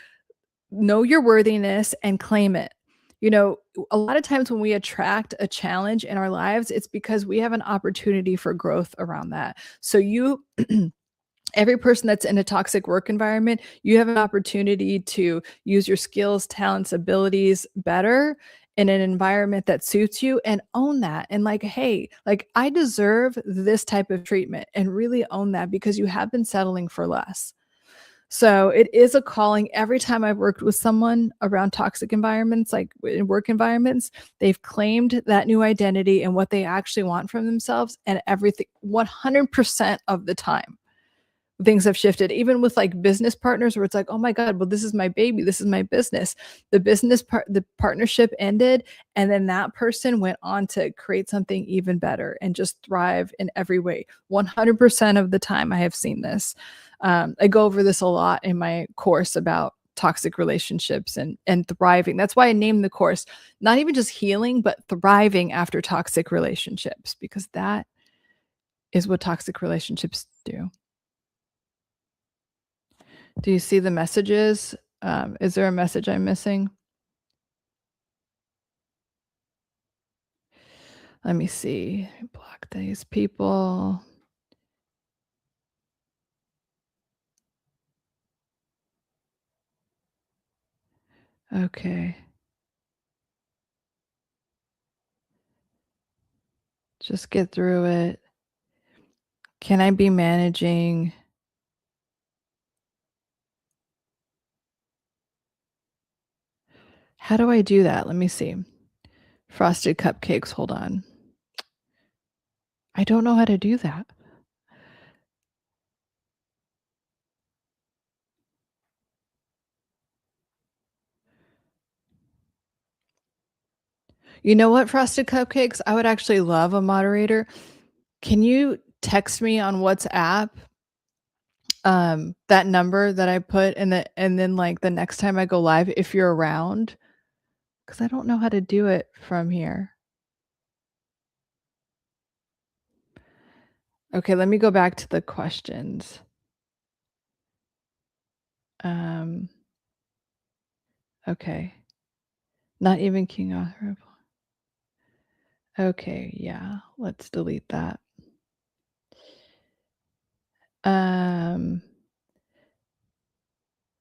know your worthiness and claim it. You know, a lot of times when we attract a challenge in our lives, it's because we have an opportunity for growth around that. So you every person that's in a toxic work environment, you have an opportunity to use your skills, talents, abilities better in an environment that suits you and own that. And like, hey, like I deserve this type of treatment and really own that because you have been settling for less. So it is a calling. Every time I've worked with someone around toxic environments, like in work environments, they've claimed that new identity and what they actually want from themselves and everything 100% of the time. Things have shifted even with like business partners where it's like, oh my God, well, this is my baby. This is my business. The partnership ended. And then that person went on to create something even better and just thrive in every way. 100% of the time I have seen this. I go over this a lot in my course about toxic relationships and thriving. That's why I named the course not even just healing, but thriving after toxic relationships, because that is what toxic relationships do. Do you see the messages? Is there a message I'm missing? Let me see. Block these people. Okay. Just get through it. Can I be managing? How do I do that? Let me see. Frosted cupcakes. Hold on. I don't know how to do that. You know what, Frosted cupcakes? I would actually love a moderator. Can you text me on WhatsApp that number that I put and then like the next time I go live if you're around? Because I don't know how to do it from here. Okay, let me go back to the questions. Um, okay. Not even King Arthur. Okay, yeah, let's delete that. Um,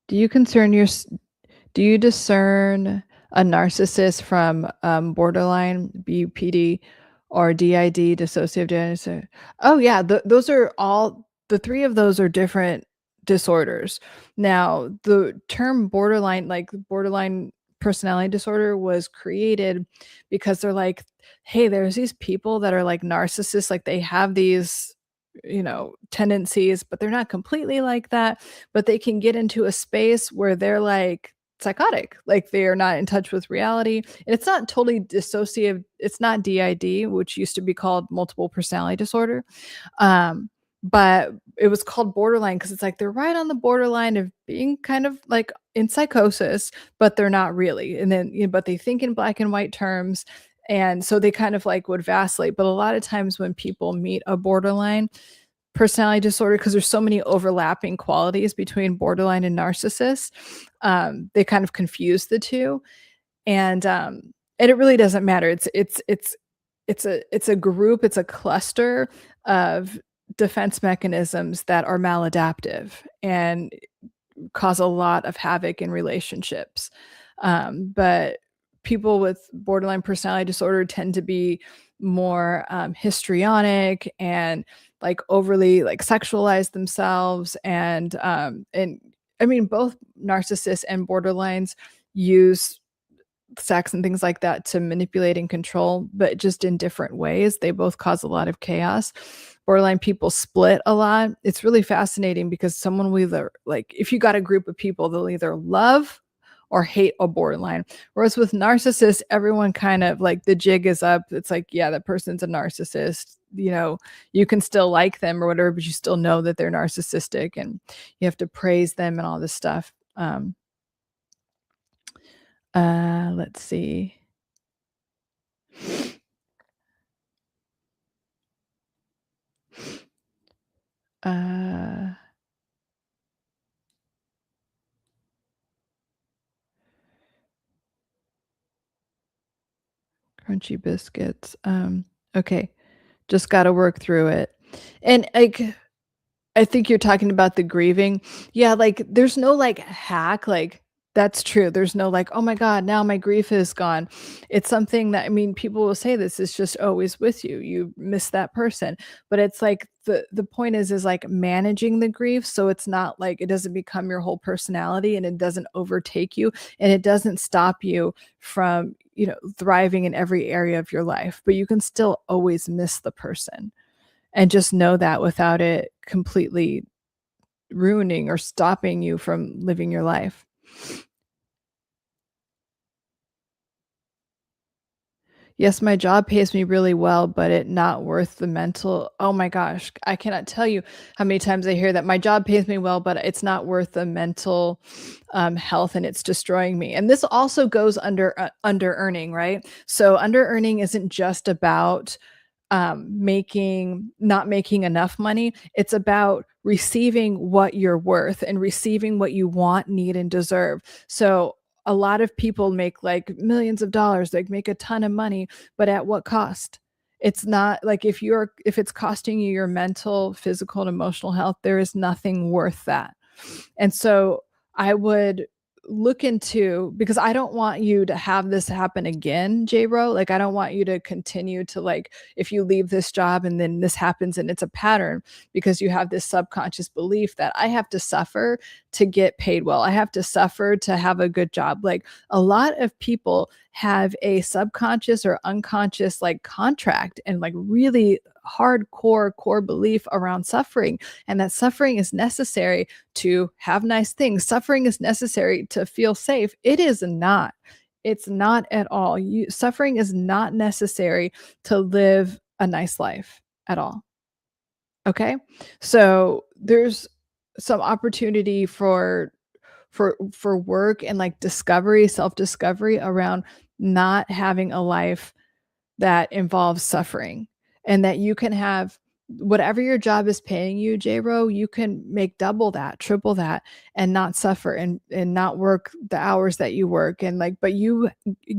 do you concern your Do you discern a narcissist from, borderline, BPD, or DID, dissociative identity? Oh, yeah, those are all the 3 of those are different disorders. Now, the term borderline, like, borderline personality disorder was created because they're like, "Hey, there's these people that are, like, narcissists, like, they have these, tendencies, but they're not completely like that, but they can get into a space where they're, like, psychotic, like they are not in touch with reality. And it's not totally dissociative. It's not DID, which used to be called multiple personality disorder. But it was called borderline because it's like they're right on the borderline of being kind of like in psychosis, but they're not really. And then, but they think in black and white terms. And so they kind of like would vacillate. But a lot of times when people meet a borderline personality disorder, because there's so many overlapping qualities between borderline and narcissist. They kind of confuse the 2, and it really doesn't matter. It's a group, it's a cluster of defense mechanisms that are maladaptive and cause a lot of havoc in relationships. But people with borderline personality disorder tend to be more histrionic and like overly like sexualize themselves, and I mean both narcissists and borderlines use sex and things like that to manipulate and control, but just in different ways. They both cause a lot of chaos. Borderline people split a lot. It's really fascinating because someone will either, like, if you got a group of people, they'll either love or hate a borderline. Whereas with narcissists, everyone kind of like the jig is up. It's like, yeah, that person's a narcissist. You can still like them or whatever, but you still know that they're narcissistic and you have to praise them and all this stuff. Let's see. Uh, Crunchy biscuits. Okay, just got to work through it. And like, I think you're talking about the grieving. Yeah, like there's no like hack, like that's true. There's no like, oh my God, now my grief is gone. It's something that, I mean, people will say this is just always with you. You miss that person. But it's like the point is like managing the grief so it's not like it doesn't become your whole personality and it doesn't overtake you and it doesn't stop you from, thriving in every area of your life. But you can still always miss the person and just know that without it completely ruining or stopping you from living your life. Yes, my job pays me really well, but it not worth the mental. Oh my gosh, I cannot tell you how many times I hear that my job pays me well, but it's not worth the mental health and it's destroying me. And this also goes under earning, right? So under earning isn't just about making not making enough money. It's about receiving what you're worth and receiving what you want, need, and deserve. So a lot of people make like millions of dollars, like make a ton of money, but at what cost? It's not like if it's costing you your mental, physical, and emotional health, there is nothing worth that. And so I would look into, because I don't want you to have this happen again, J Ro. Like I don't want you to continue to like if you leave this job and then this happens and it's a pattern because you have this subconscious belief that I have to suffer to get paid well. I have to suffer to have a good job. Like a lot of people have a subconscious or unconscious like contract and like really hardcore core belief around suffering, and that suffering is necessary to have nice things. Suffering is necessary to feel safe. It is not. It's not at all. Suffering is not necessary to live a nice life at all. Okay? So there's some opportunity for work and like discovery, self-discovery around not having a life that involves suffering, and that you can have whatever your job is paying you, J-Ro, you can make double that, triple that, and not suffer and not work the hours that you work. And like, but you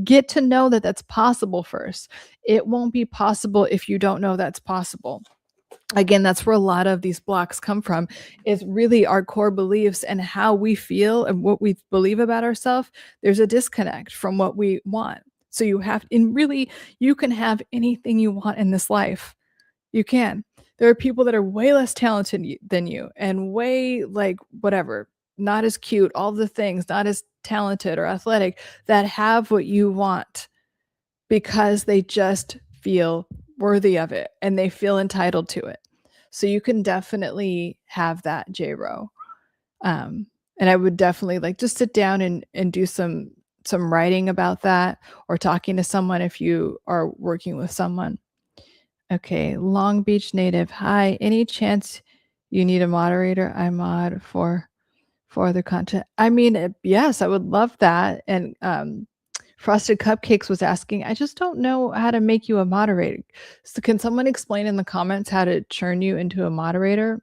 get to know that that's possible first. It won't be possible if you don't know that's possible. Again, that's where a lot of these blocks come from, is really our core beliefs and how we feel and what we believe about ourselves. There's a disconnect from what we want. So you have, and really, you can have anything you want in this life. You can. There are people that are way less talented than you and way like whatever, not as cute, all the things, not as talented or athletic, that have what you want because they just feel worthy of it and they feel entitled to it. So you can definitely have that, J-Ro. And I would definitely like just sit down and do some writing about that, or talking to someone if you are working with someone. Okay, Long Beach native. Hi, any chance you need a moderator? I mod for other content. I mean, yes, I would love that. And Frosted Cupcakes was asking, "I just don't know how to make you a moderator." So can someone explain in the comments how to turn you into a moderator?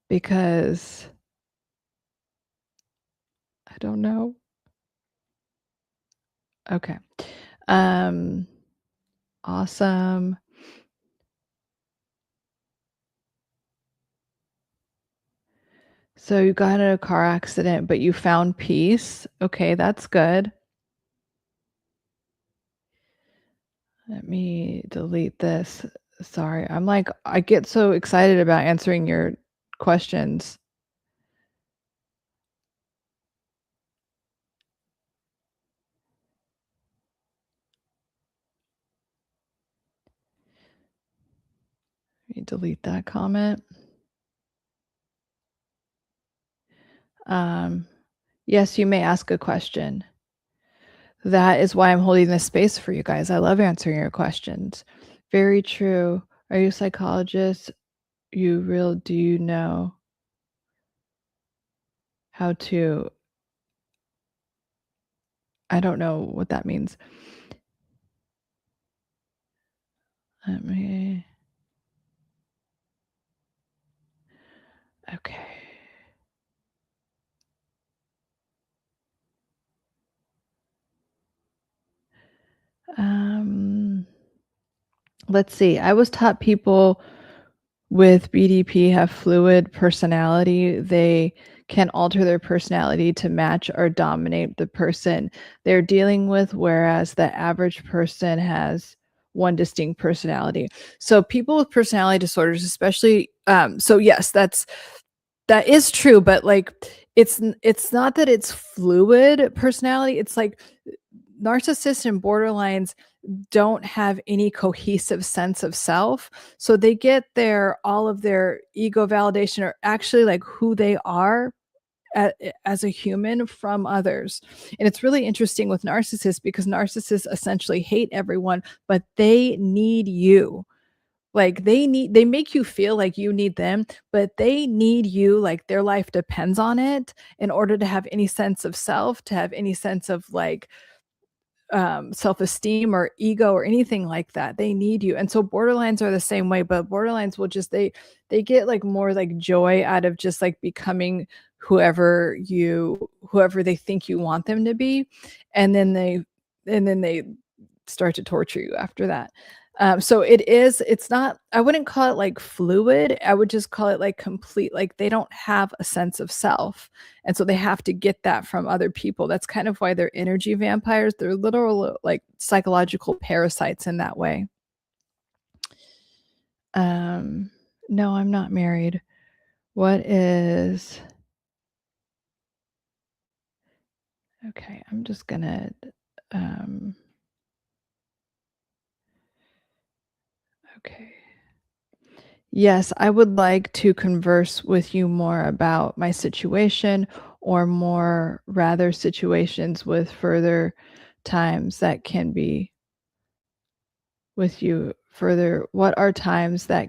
Because I don't know. Okay. Um, awesome. So you got in a car accident, but you found peace. Okay, that's good. Let me delete this. Sorry. I'm like, I get so excited about answering your questions. Let me delete that comment. Um, yes, you may ask a question. That is why I'm holding this space for you guys. I love answering your questions. Very true. Are you a psychologist? Do you know how to I don't know what that means. Let me okay. Um, let's see. I was taught people with BDP have fluid personality. They can alter their personality to match or dominate the person they're dealing with, whereas the average person has one distinct personality. So people with personality disorders, especially, so yes, that is true, but like it's not that it's fluid personality. It's like narcissists and borderlines don't have any cohesive sense of self. So they get their all of their ego validation or actually like who they are as a human from others. And it's really interesting with narcissists because narcissists essentially hate everyone, but they need you. Like they make you feel like you need them, but they need you like their life depends on it in order to have any sense of self, to have any sense of like self-esteem or ego or anything like that. They need you. And so borderlines are the same way, but borderlines will just they get like more like joy out of just like becoming whoever they think you want them to be. And then they start to torture you after that. So it's not, I wouldn't call it like fluid. I would just call it like complete, like they don't have a sense of self. And so they have to get that from other people. That's kind of why they're energy vampires. They're literal like psychological parasites in that way. Um, no, I'm not married. What is okay, I'm just gonna um okay. Yes, I would like to converse with you more about my situation or more rather situations with further times that can be with you further. What are times that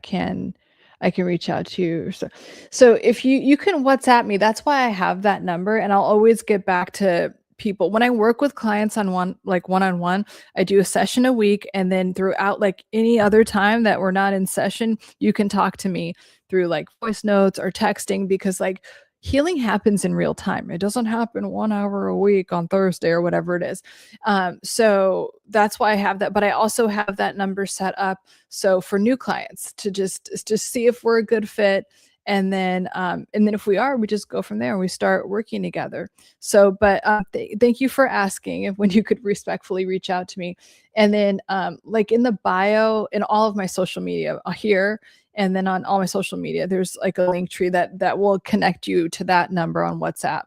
I can reach out to you? So if you can WhatsApp me, that's why I have that number and I'll always get back to people. When I work with clients on one-on-one, I do a session a week and then throughout like any other time that we're not in session, you can talk to me through like voice notes or texting because like healing happens in real time. It doesn't happen 1 hour a week on Thursday or whatever it is. So that's why I have that. But I also have that number set up so for new clients to just see if we're a good fit. And then if we are, we just go from there and we start working together. So, but thank you for asking if when you could respectfully reach out to me. And then like in the bio in all of my social media here, and then on all my social media, there's like a link tree that will connect you to that number on WhatsApp.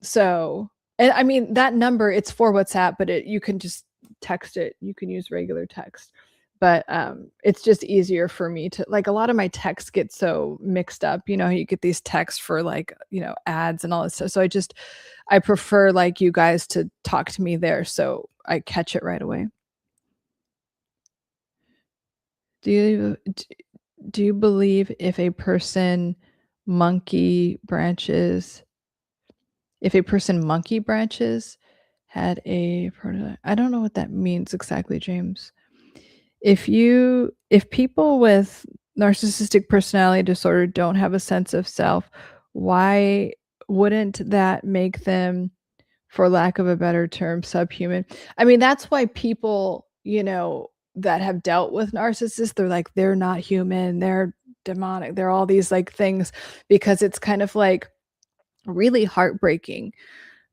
So and I mean that number, it's for WhatsApp, but you can just text it. You can use regular text. But it's just easier for me to like a lot of my texts get so mixed up. You know, you get these texts for like, ads and all this stuff. So I prefer like you guys to talk to me there so I catch it right away. Do you Do you believe monkey branches if a person monkey branches had a prototype? I don't know what that means exactly, James. If people with narcissistic personality disorder don't have a sense of self, why wouldn't that make them, for lack of a better term, subhuman? I mean, that's why people, that have dealt with narcissists, they're like, they're not human, they're demonic, they're all these like things, because it's kind of like really heartbreaking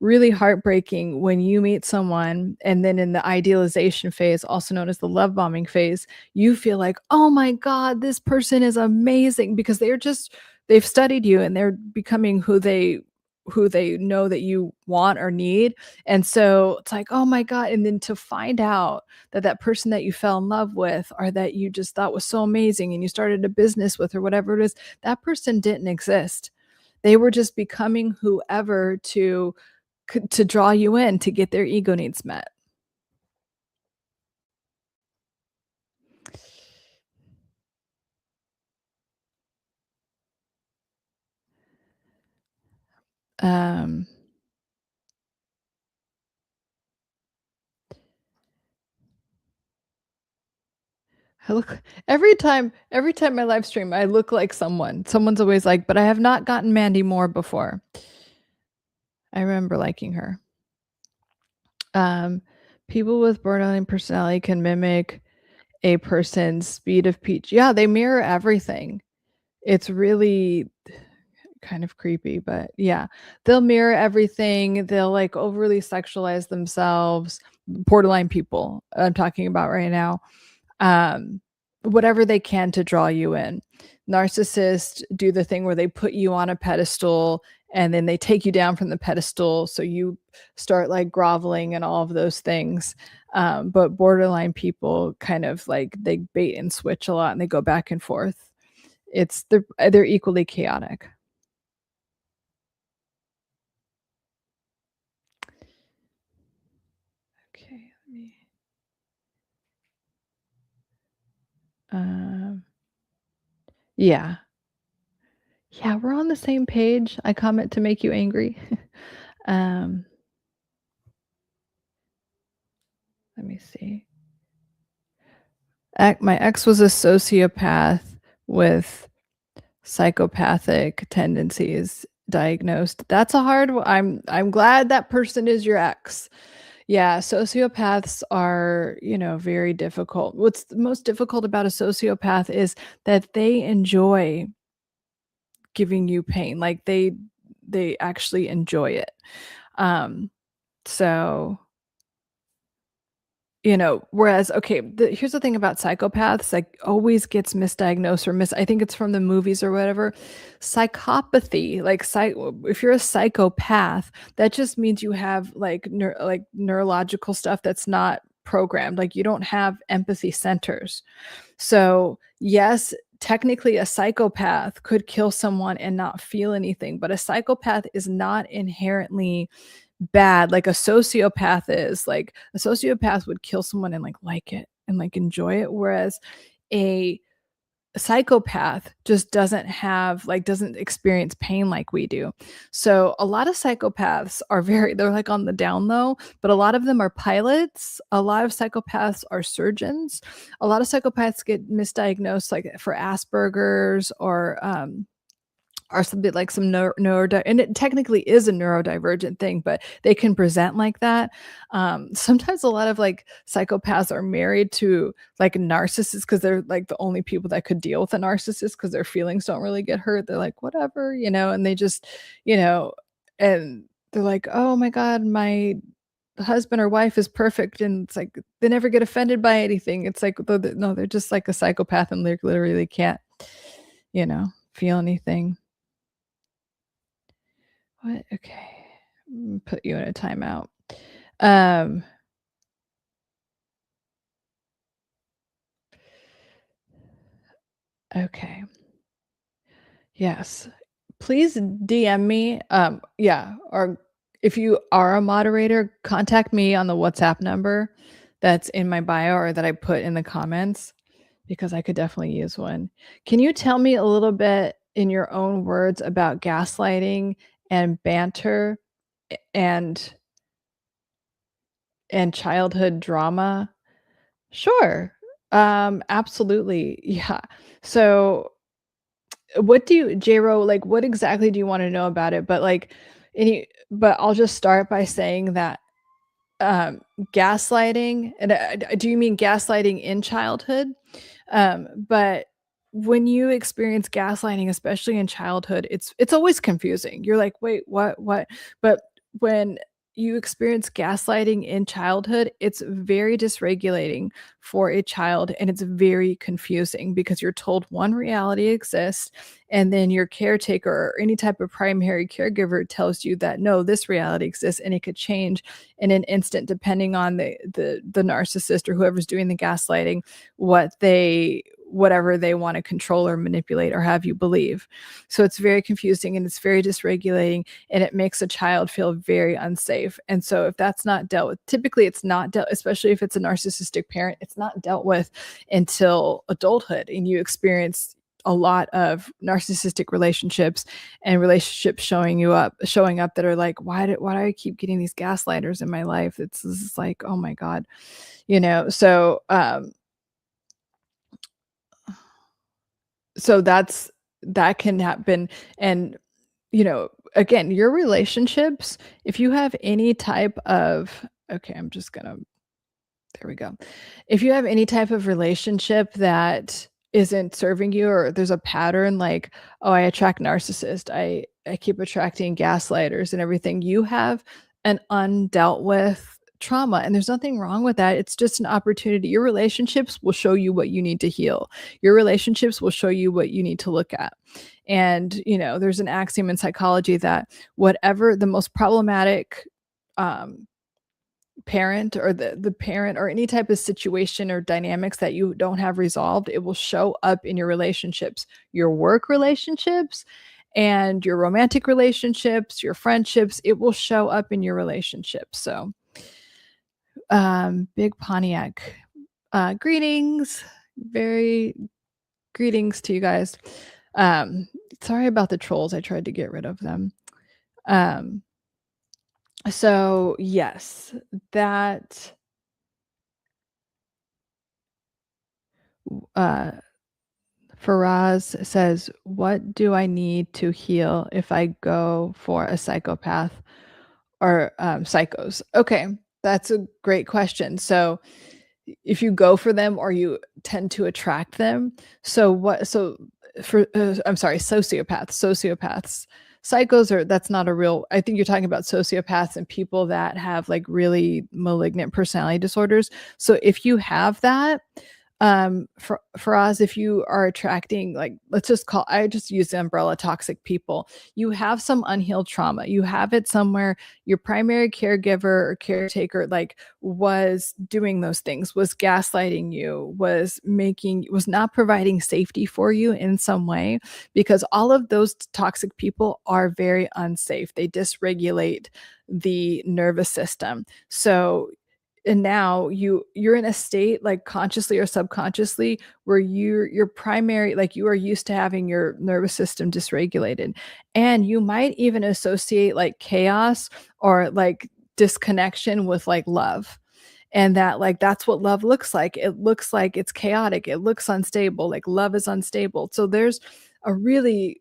really heartbreaking when you meet someone and then in the idealization phase, also known as the love bombing phase, you feel like, oh my God, this person is amazing because they've studied you and they're becoming who they know that you want or need. And so it's like, oh my God. And then to find out that that person that you fell in love with or that you just thought was so amazing and you started a business with or whatever it is, that person didn't exist. They were just becoming whoever to draw you in to get their ego needs met. Um, I look every time I live stream, I look like someone. Someone's always like, "But I have not gotten Mandy Moore before." I remember liking her. Um, People with borderline personality can mimic a person's speed of speech. Yeah, they mirror everything. It's really kind of creepy, but yeah. They'll mirror everything. They'll like overly sexualize themselves. Borderline people I'm talking about right now. um, Whatever they can to draw you in. Narcissists do the thing where they put you on a pedestal and then they take you down from the pedestal. So you start like groveling and all of those things. But borderline people kind of like they bait and switch a lot and they go back and forth. They're equally chaotic. Okay, let me. Um, yeah, yeah, we're on the same page. I comment to make you angry. um, Let me see. My ex was a sociopath with psychopathic tendencies diagnosed. That's a hard one. I'm glad that person is your ex. Yeah, sociopaths are, very difficult. What's the most difficult about a sociopath is that they enjoy giving you pain. Like they actually enjoy it. Um so whereas, okay, here's the thing about psychopaths, like, always gets misdiagnosed or I think it's from the movies or whatever. Psychopathy, like, if you're a psychopath, that just means you have, like, neurological stuff that's not programmed, like, you don't have empathy centers. So, yes, technically, a psychopath could kill someone and not feel anything, but a psychopath is not inherently bad like a sociopath is. Like, a sociopath would kill someone and like it and like enjoy it, whereas a psychopath just doesn't experience pain like we do. So a lot of psychopaths they're like on the down low, but a lot of them are pilots. A lot of psychopaths are surgeons. A lot of psychopaths get misdiagnosed like for Asperger's or something like some and it technically is a neurodivergent thing, but they can present like that. Sometimes a lot of like psychopaths are married to like narcissists because they're like the only people that could deal with a narcissist because their feelings don't really get hurt. They're like, whatever, and they just, you know, and they're like, oh my God, my husband or wife is perfect. And it's like they never get offended by anything. It's like, no, they're just like a psychopath and they literally can't, feel anything. What? Okay. Put you in a timeout. Um, okay. Yes. Please DM me. Yeah. Or if you are a moderator, contact me on the WhatsApp number that's in my bio or that I put in the comments. because I could definitely use one. Can you tell me a little bit in your own words about gaslighting and banter and childhood drama? Sure. Absolutely. Yeah. So, what do you J-Ro, like, what exactly do you wanna know about it? But, like, but I'll just start by saying that, gaslighting and, do you mean gaslighting in childhood? But when you experience gaslighting, especially in childhood, it's always confusing. You're like, "Wait, what? What?" But when you experience gaslighting in childhood, it's very dysregulating for a child, and it's very confusing because you're told one reality exists, and then your caretaker or any type of primary caregiver tells you that, "No, this reality exists, and it could change in an instant depending on the narcissist or whoever's doing the gaslighting, whatever they want to control or manipulate or have you believe." So it's very confusing and it's very dysregulating, and it makes a child feel very unsafe. And so if that's not dealt with, typically it's not dealt, especially if it's a narcissistic parent, it's not dealt with until adulthood, and you experience a lot of narcissistic relationships and relationships showing up that are like, why do I keep getting these gaslighters in my life? It's like, oh my God, so that's that can happen. And again, your relationships, if you have any type of, okay, I'm just gonna, there we go. If you have any type of relationship that isn't serving you, or there's a pattern like, "Oh, I attract narcissists, I keep attracting gaslighters and everything," you have an undealt with trauma, and there's nothing wrong with that. It's just an opportunity. Your relationships will show you what you need to heal. Your relationships will show you what you need to look at. And, there's an axiom in psychology that whatever the most problematic, um parent, or the parent, or any type of situation or dynamics that you don't have resolved, it will show up in your relationships, your work relationships, and your romantic relationships, your friendships. It will show up in your relationships. So, Big Pontiac, greetings, very greetings to you guys. Um, Sorry about the trolls. I tried to get rid of them. Um, so yes, that uh Faraz says, "What do I need to heal if I go for a psychopath or psychos?" Okay, that's a great question. So, if you go for them or you tend to attract them, so what? So, I'm sorry, sociopaths. Psychos are, that's not a real, I think you're talking about sociopaths and people that have like really malignant personality disorders. So if you have that, for us, if you are attracting, like, let's just call, I just use the umbrella toxic people, you have some unhealed trauma, you have it somewhere, your primary caregiver or caretaker like was doing those things, was gaslighting you, was not providing safety for you in some way, because all of those toxic people are very unsafe. They dysregulate the nervous system. So, and now you're in a state, like consciously or subconsciously, where your primary, like, you are used to having your nervous system dysregulated, and you might even associate like chaos or like disconnection with like love, and that, like, that's what love looks like. It looks like it's chaotic, it looks unstable, like love is unstable. So there's a really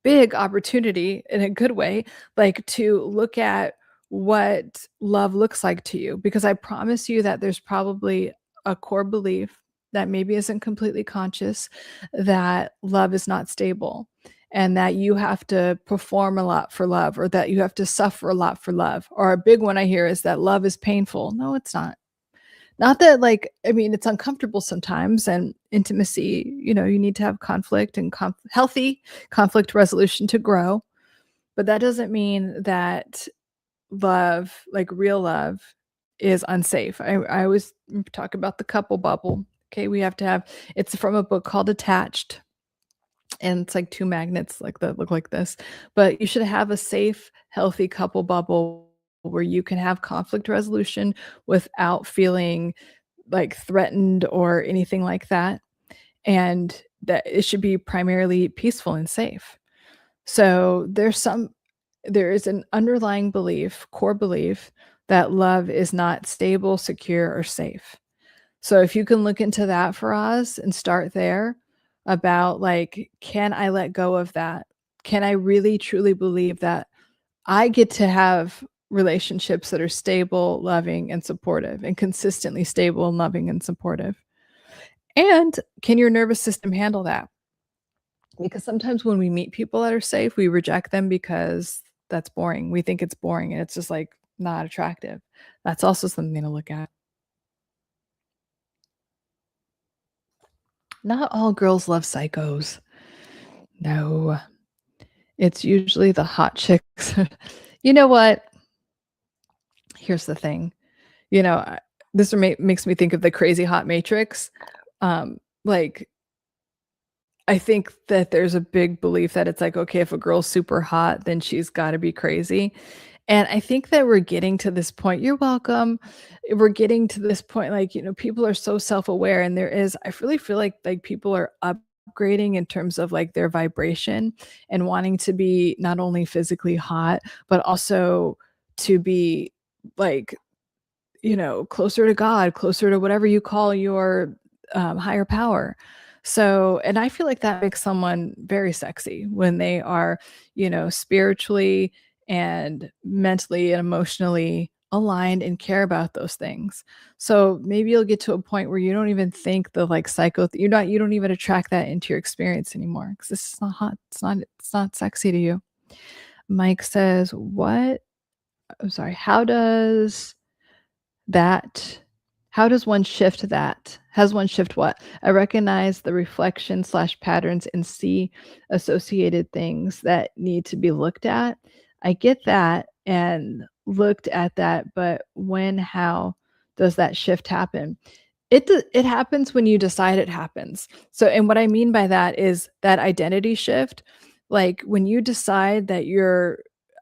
big opportunity, in a good way, like, to look at what love looks like to you, because I promise you that there's probably a core belief that maybe isn't completely conscious, that love is not stable, and that you have to perform a lot for love, or that you have to suffer a lot for love. Or a big one I hear is that love is painful. No, it's not. Not that, like, I mean, it's uncomfortable sometimes, and intimacy, you need to have conflict and healthy conflict resolution to grow, but that doesn't mean that love, like real love, is unsafe. I always talk about the couple bubble. Okay, we have to have, it's from a book called Attached, and it's like two magnets like that look like this. But you should have a safe, healthy couple bubble where you can have conflict resolution without feeling like threatened or anything like that. and that it should be primarily peaceful and safe. So there is an underlying belief, core belief, that love is not stable, secure, or safe. So if you can look into that for us and start there about like, can I let go of that? Can I really truly believe that I get to have relationships that are stable, loving, and supportive, and consistently stable and loving and supportive? And can your nervous system handle that? Because sometimes when we meet people that are safe, we reject them because that's boring. We think it's boring and it's just like not attractive. That's also something to look at. Not all girls love psychos. No, it's usually the hot chicks. You know what? Here's the thing. You know, this makes me think of the Crazy Hot Matrix. Like, I think that there's a big belief that it's like, okay, if a girl's super hot, then she's gotta be crazy. And I think that we're getting to this point. You're welcome. We're getting to this point, like, people are so self-aware, and I really feel like people are upgrading in terms of like their vibration and wanting to be not only physically hot, but also to be like, closer to God, closer to whatever you call your higher power. So, and I feel like that makes someone very sexy when they are, spiritually and mentally and emotionally aligned and care about those things. So maybe you'll get to a point where you don't even think the like you don't even attract that into your experience anymore because this is not hot. It's not sexy to you. Mike says, what? I'm sorry. That how does one shift that? Has one shift what? I recognize the reflection slash patterns and see associated things that need to be looked at. I get that and looked at that, but how does that shift happen? It happens when you decide it happens. So, and what I mean by that is that identity shift, like when you decide that your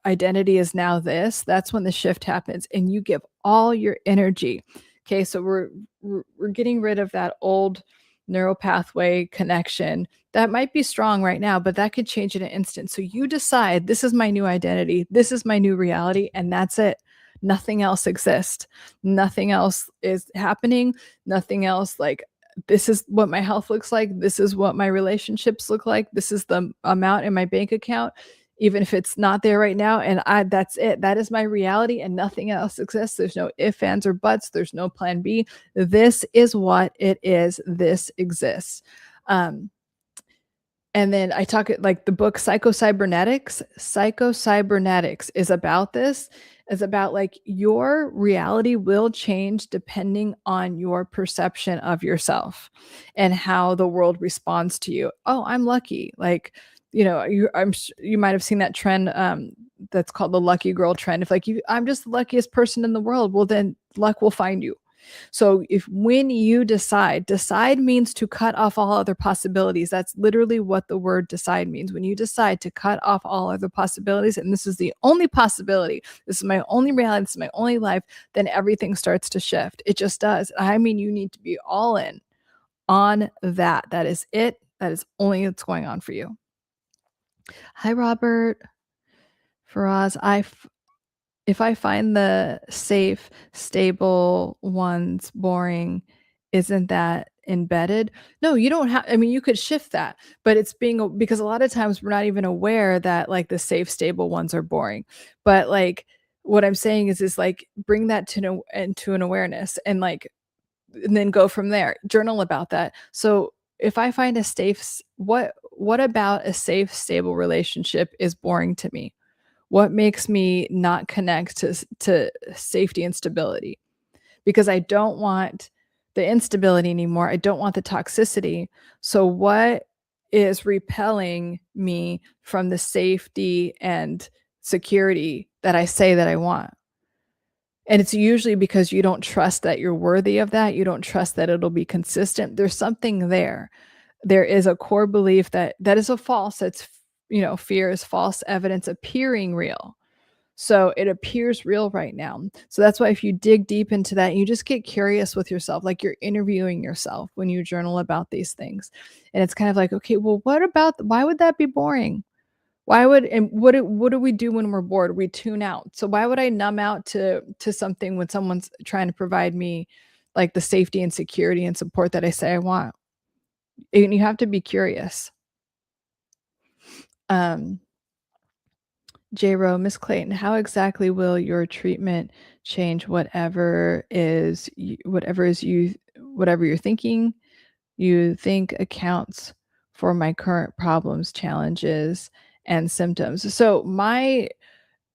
identity is now this, that's when the shift happens and you give all your energy. Okay, so we're getting rid of that old neural pathway connection that might be strong right now, but that could change in an instant. So you decide, this is my new identity, this is my new reality, and that's it. Nothing else exists. Nothing else is happening. Nothing else, like, this is what my health looks like. This is what my relationships look like. This is the amount in my bank account, even if it's not there right now. And that's it. That is my reality and nothing else exists. There's no ifs, ands, or buts. There's no plan B. This is what it is. This exists. Um, and then I talk like the book Psycho-Cybernetics. Psycho-Cybernetics is about this. Is about like your reality will change depending on your perception of yourself and how the world responds to you. Oh, I'm lucky. Like, you might have seen that trend that's called the lucky girl trend. If like I'm just the luckiest person in the world, well then luck will find you. So if when you decide means to cut off all other possibilities. That's literally what the word decide means. When you decide to cut off all other possibilities, and this is the only possibility, this is my only reality, this is my only life, then everything starts to shift. It just does. I mean, you need to be all in on that. That is it. That is only what's going on for you. Hi, Robert. Faraz, if I find the safe, stable ones boring, isn't that embedded? No, you don't have, I mean, you could shift that, but it's because a lot of times we're not even aware that like the safe, stable ones are boring. But like what I'm saying is like bring that into an awareness and like, and then go from there. Journal about that. So if I find what about a safe, stable relationship is boring to me? What makes me not connect to safety and stability? Because I don't want the instability anymore. I don't want the toxicity. So what is repelling me from the safety and security that I say that I want? And it's usually because you don't trust that you're worthy of that. You don't trust that it'll be consistent. There's something there. There is a core belief that is a false. Fear is false evidence appearing real. So it appears real right now. So that's why if you dig deep into that, you just get curious with yourself, like you're interviewing yourself when you journal about these things. And it's kind of like, okay, well, what about why would that be boring? Why would and what do we do when we're bored? We tune out. So why would I numb out to something when someone's trying to provide me like the safety and security and support that I say I want? And you have to be curious. Um, J. Rowe, Miss Clayton, how exactly will your treatment change whatever you're thinking you think accounts for my current problems, challenges, and symptoms? So my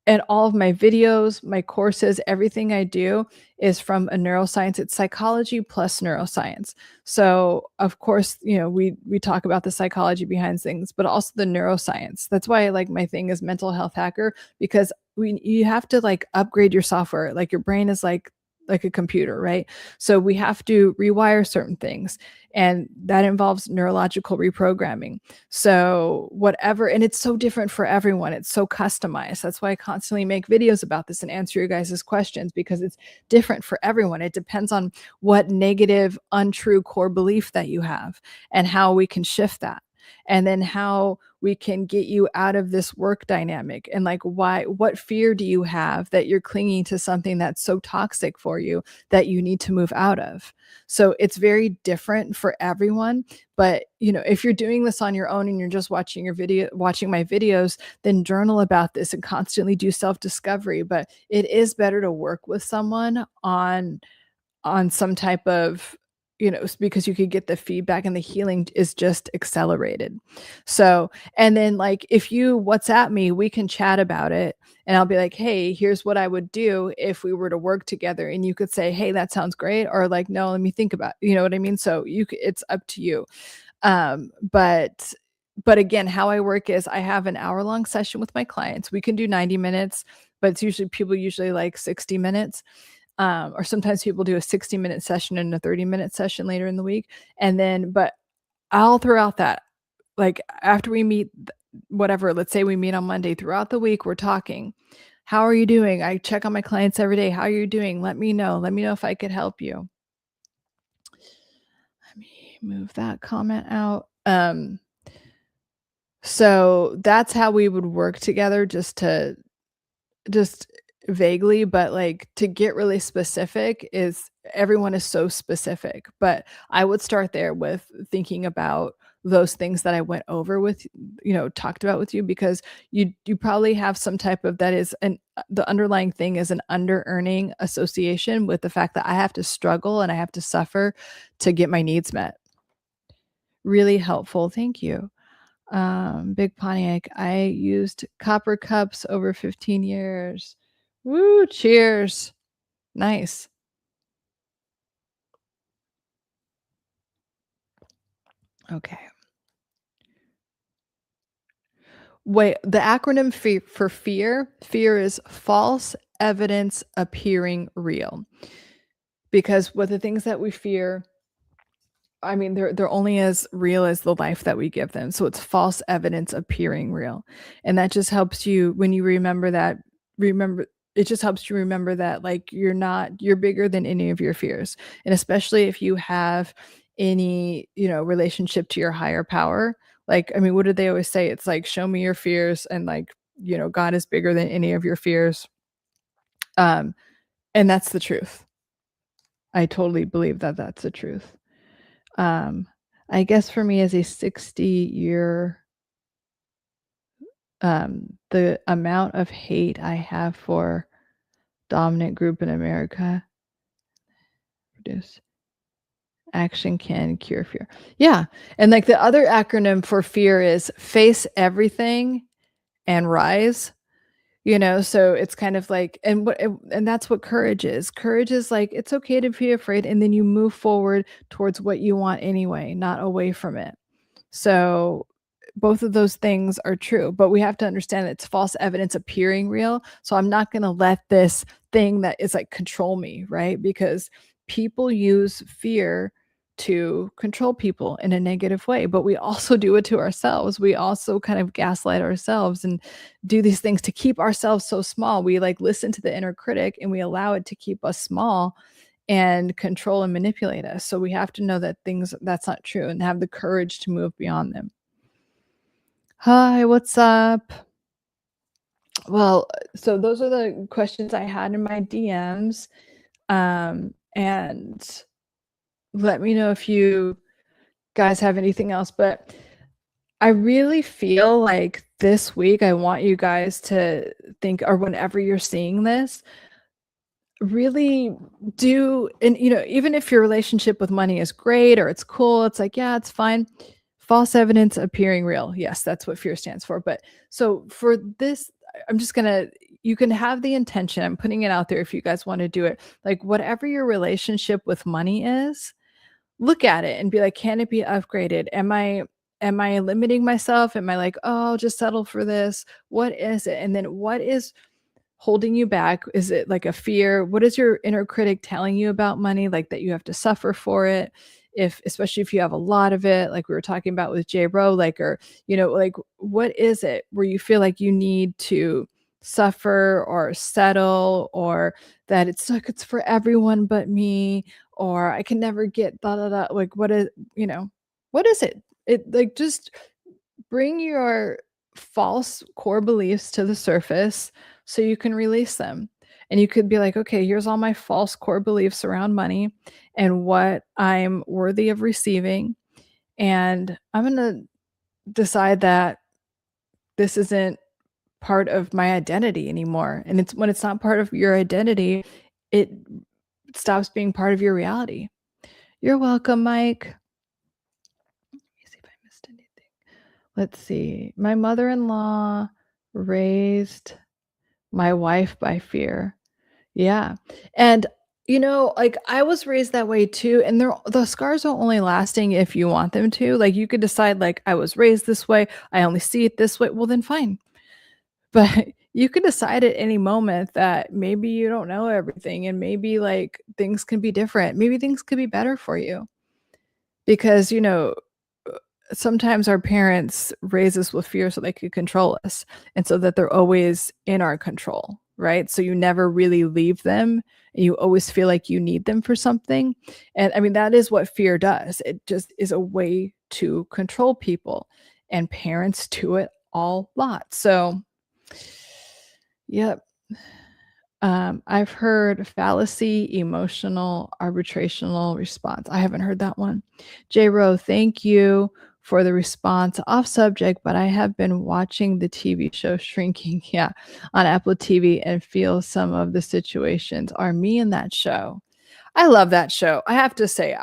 and all of my videos, my courses, everything I do is from a neuroscience. It's psychology plus neuroscience. So of course, we talk about the psychology behind things, but also the neuroscience. That's why like my thing is mental health hacker, because you have to like upgrade your software. Like your brain is like a computer, right? So we have to rewire certain things, and that involves neurological reprogramming. So whatever, and it's so different for everyone. It's so customized. That's why I constantly make videos about this and answer your guys' questions, because it's different for everyone. It depends on what negative, untrue core belief that you have and how we can shift that. And then how we can get you out of this work dynamic, and like what fear do you have that you're clinging to something that's so toxic for you that you need to move out of. So it's very different for everyone. But if you're doing this on your own and you're just watching my videos, then journal about this and constantly do self-discovery. But it is better to work with someone on some type of, because you could get the feedback, and the healing is just accelerated. So, and then like if you WhatsApp me, we can chat about it, and I'll be like, hey, here's what I would do if we were to work together. And you could say, hey, that sounds great. Or like, no, let me think about, you know what I mean? So it's up to you. But again, how I work is I have an hour-long session with my clients. We can do 90 minutes, but people usually like 60 minutes. Or sometimes people do a 60-minute session and a 30-minute session later in the week. And then, but all throughout that, like after we meet, whatever, let's say we meet on Monday, throughout the week, we're talking. How are you doing? I check on my clients every day. How are you doing? Let me know. Let me know if I could help you. Let me move that comment out. So that's how we would work together, just vaguely. But like to get really specific, is everyone is so specific, but I would start there with thinking about those things that I went over with, talked about with you, because you probably have some type of, that is the underlying thing is an under earning association with the fact that I have to struggle and I have to suffer to get my needs met. Really helpful, thank you. Big Pontiac, I used copper cups over 15 years. Woo, cheers. Nice. Okay. Wait, the acronym for fear is false evidence appearing real. Because what the things that we fear, I mean, they're only as real as the life that we give them. So it's false evidence appearing real. And that just helps you when you remember it just helps you remember that like you're bigger than any of your fears. And especially if you have any, relationship to your higher power. Like, I mean, what did they always say? It's like, show me your fears, and like, God is bigger than any of your fears. Um, and that's the truth. I totally believe that that's the truth. Um, I guess for me as a 60-year, the amount of hate I have for dominant group in America produce action can cure fear. Yeah. And like the other acronym for fear is face everything and rise. So it's kind of like, and that's what courage is. Courage is like, it's okay to be afraid, and then you move forward towards what you want anyway, not away from it. So both of those things are true, but we have to understand that it's false evidence appearing real. So I'm not going to let this thing that is like control me, right? Because people use fear to control people in a negative way, but we also do it to ourselves. We also kind of gaslight ourselves and do these things to keep ourselves so small. We like listen to the inner critic and we allow it to keep us small and control and manipulate us. So we have to know that things that's not true and have the courage to move beyond them. Hi, what's up? Well, so those are the questions I had in my DMs. And let me know if you guys have anything else. But I really feel like this week, I want you guys to think, or whenever you're seeing this, really do, and even if your relationship with money is great or it's cool, it's like, yeah, it's fine. False evidence appearing real. Yes, that's what fear stands for. But so for this, I'm just gonna, you can have the intention. I'm putting it out there if you guys want to do it. Like whatever your relationship with money is, look at it and be like, can it be upgraded? Am I limiting myself? Am I like, oh, I'll just settle for this? What is it? And then what is holding you back? Is it like a fear? What is your inner critic telling you about money? Like that you have to suffer for it? If, especially if you have a lot of it, like we were talking about with J Bro, like, or, like what is it where you feel like you need to suffer or settle, or that it's like it's for everyone but me, or I can never get da da da. Like what is, what is it? It like just bring your false core beliefs to the surface so you can release them. And you could be like, okay, here's all my false core beliefs around money and what I'm worthy of receiving. And I'm going to decide that this isn't part of my identity anymore. And it's when it's not part of your identity, it stops being part of your reality. You're welcome, Mike. Let me see if I missed anything. Let's see. My mother-in-law raised my wife by fear. Yeah. And like I was raised that way too. And the scars are only lasting if you want them to. Like you could decide, like, I was raised this way, I only see it this way. Well, then fine. But you could decide at any moment that maybe you don't know everything and maybe like things can be different. Maybe things could be better for you. Because, sometimes our parents raise us with fear so they could control us and so that they're always in our control, right? So you never really leave them and you always feel like you need them for something. And I mean, that is what fear does. It just is a way to control people, and parents do it all lot. So, yep. I've heard fallacy, emotional, arbitrational response. I haven't heard that one. J. Rowe, thank you for the response. Off subject, but I have been watching the TV show Shrinking, yeah, on Apple TV and feel some of the situations are me in that show. I love that show. I have to say,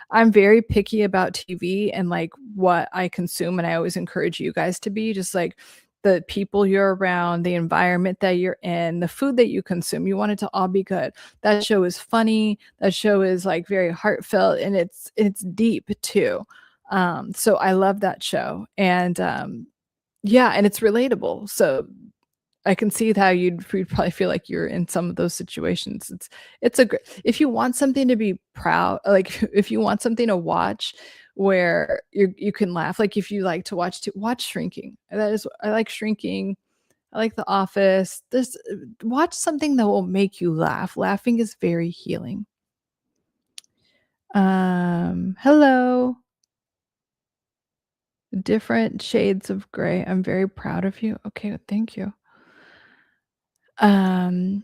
I'm very picky about TV and like what I consume, and I always encourage you guys to be just like the people you're around, the environment that you're in, the food that you consume. You want it to all be good. That show is funny. That show is like very heartfelt, and it's deep too. So I love that show, and yeah, and it's relatable. So I can see how you'd probably feel like you're in some of those situations. It's a great, if you want something to be proud, like if you want something to watch where you can laugh, like if you like to watch Shrinking. That is, I like Shrinking. I like The Office. This Watch something that will make you laugh. Laughing is very healing. Hello. Different shades of gray. I'm very proud of you. Okay, thank you. Um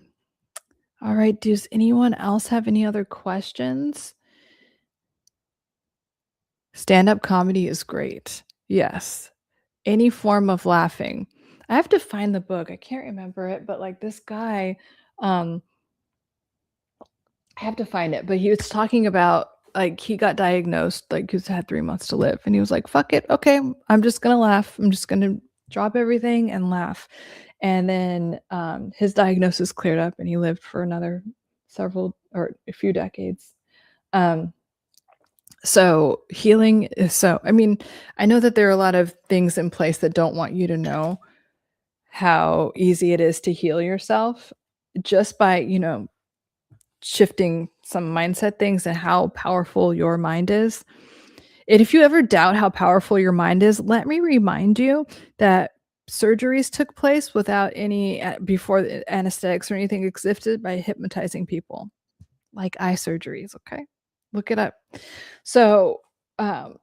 All right. Does anyone else have any other questions? Stand-up comedy is great. Yes. Any form of laughing. I have to find the book. I can't remember it, but like this guy, um, I have to find it, but he was talking about like he got diagnosed, like he's had 3 months to live, and he was like, "Fuck it, okay, I'm just gonna laugh. I'm just gonna drop everything and laugh." And then his diagnosis cleared up, and he lived for another several or a few decades. Um, so healing is so. I mean, I know that there are a lot of things in place that don't want you to know how easy it is to heal yourself just by shifting some mindset things and how powerful your mind is. And if you ever doubt how powerful your mind is, let me remind you that surgeries took place without any before the anesthetics or anything existed by hypnotizing people, like eye surgeries, okay? Look it up. So, um,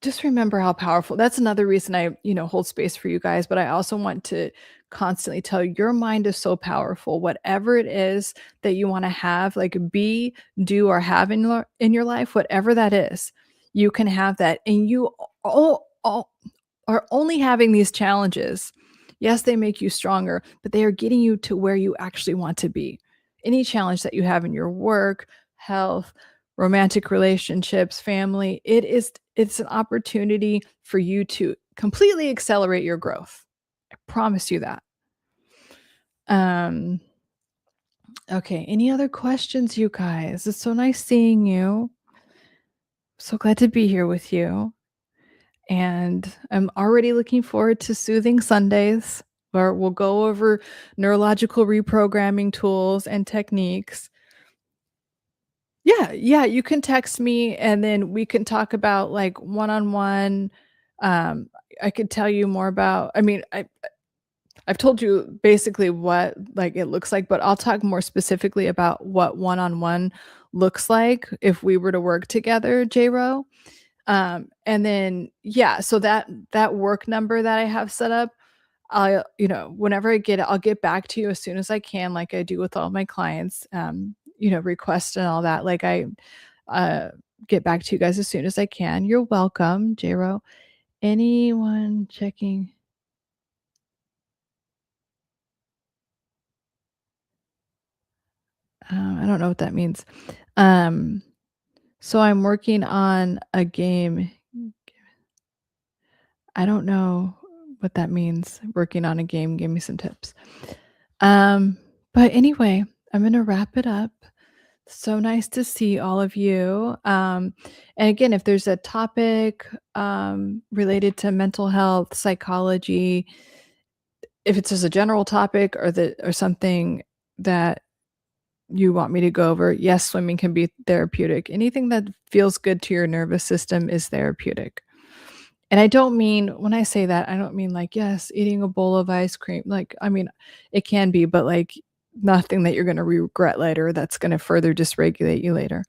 just remember how powerful that's another reason I, hold space for you guys, but I also want to constantly tell you your mind is so powerful. Whatever it is that you wanna have, like be, do, or have in your life, whatever that is, you can have that, and you all are only having these challenges. Yes, they make you stronger, but they are getting you to where you actually want to be. Any challenge that you have in your work, health, romantic relationships, family, it's an opportunity for you to completely accelerate your growth. I promise you that. Um, okay, any other questions, you guys? It's so nice seeing you. So glad to be here with you. And I'm already looking forward to Soothing Sundays, where we'll go over neurological reprogramming tools and techniques. Yeah, yeah, you can text me and then we can talk about like one-on-one. Um, I could tell you more about I've told you basically what like it looks like, but I'll talk more specifically about what one-on-one looks like if we were to work together, J-Ro. And then yeah, so that work number that I have set up, whenever I get it, I'll get back to you as soon as I can, like I do with all my clients, requests and all that. Like uh, get back to you guys as soon as I can. You're welcome, J-Ro. Anyone checking? I don't know what that means. Um, so I'm working on a game. I don't know what that means. Working on a game. Give me some tips. Um, but anyway, I'm gonna wrap it up. So nice to see all of you. And again, if there's a topic related to mental health, psychology, if it's just a general topic or something that you want me to go over, yes, swimming can be therapeutic. Anything that feels good to your nervous system is therapeutic. And I don't mean when I say that, I don't mean like, yes, eating a bowl of ice cream. Like, I mean, it can be, but like nothing that you're going to regret later that's going to further dysregulate you later.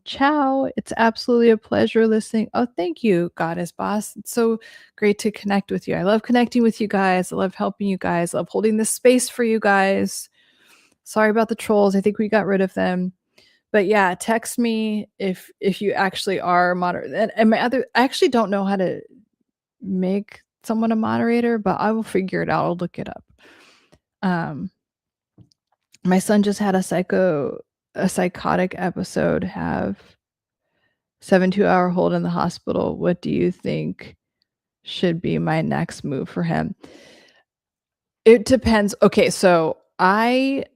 Ciao. It's absolutely a pleasure listening. Oh, thank you, Goddess Boss. It's so great to connect with you. I love connecting with you guys. I love helping you guys. I love holding this space for you guys. Sorry about the trolls. I think we got rid of them. But yeah, text me if you actually are moderate. And my other I actually don't know how to make someone a moderator, but I will figure it out. I'll look it up. Um, my son just had a psychotic episode, have 72-hour hold in the hospital. What do you think should be my next move for him? It depends. Okay, so I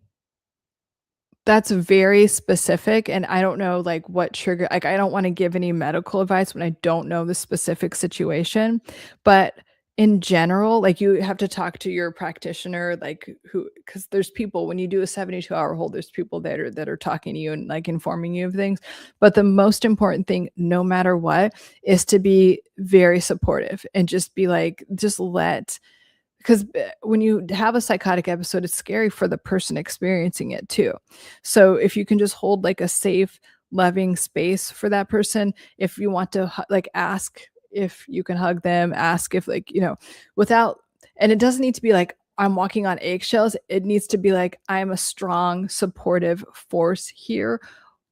that's very specific, and I don't know, like, what trigger like, I don't wanna give any medical advice when I don't know the specific situation, but in general, like, you have to talk to your practitioner, like, who, because there's people when you do a 72-hour hold, there's people that are talking to you and, like, informing you of things, but the most important thing, no matter what, is to be very supportive and just be like, just let because when you have a psychotic episode, it's scary for the person experiencing it too. So if you can just hold like a safe, loving space for that person, if you want to like ask if you can hug them, ask if like, without, and it doesn't need to be like, I'm walking on eggshells. It needs to be like, I'm a strong, supportive force here,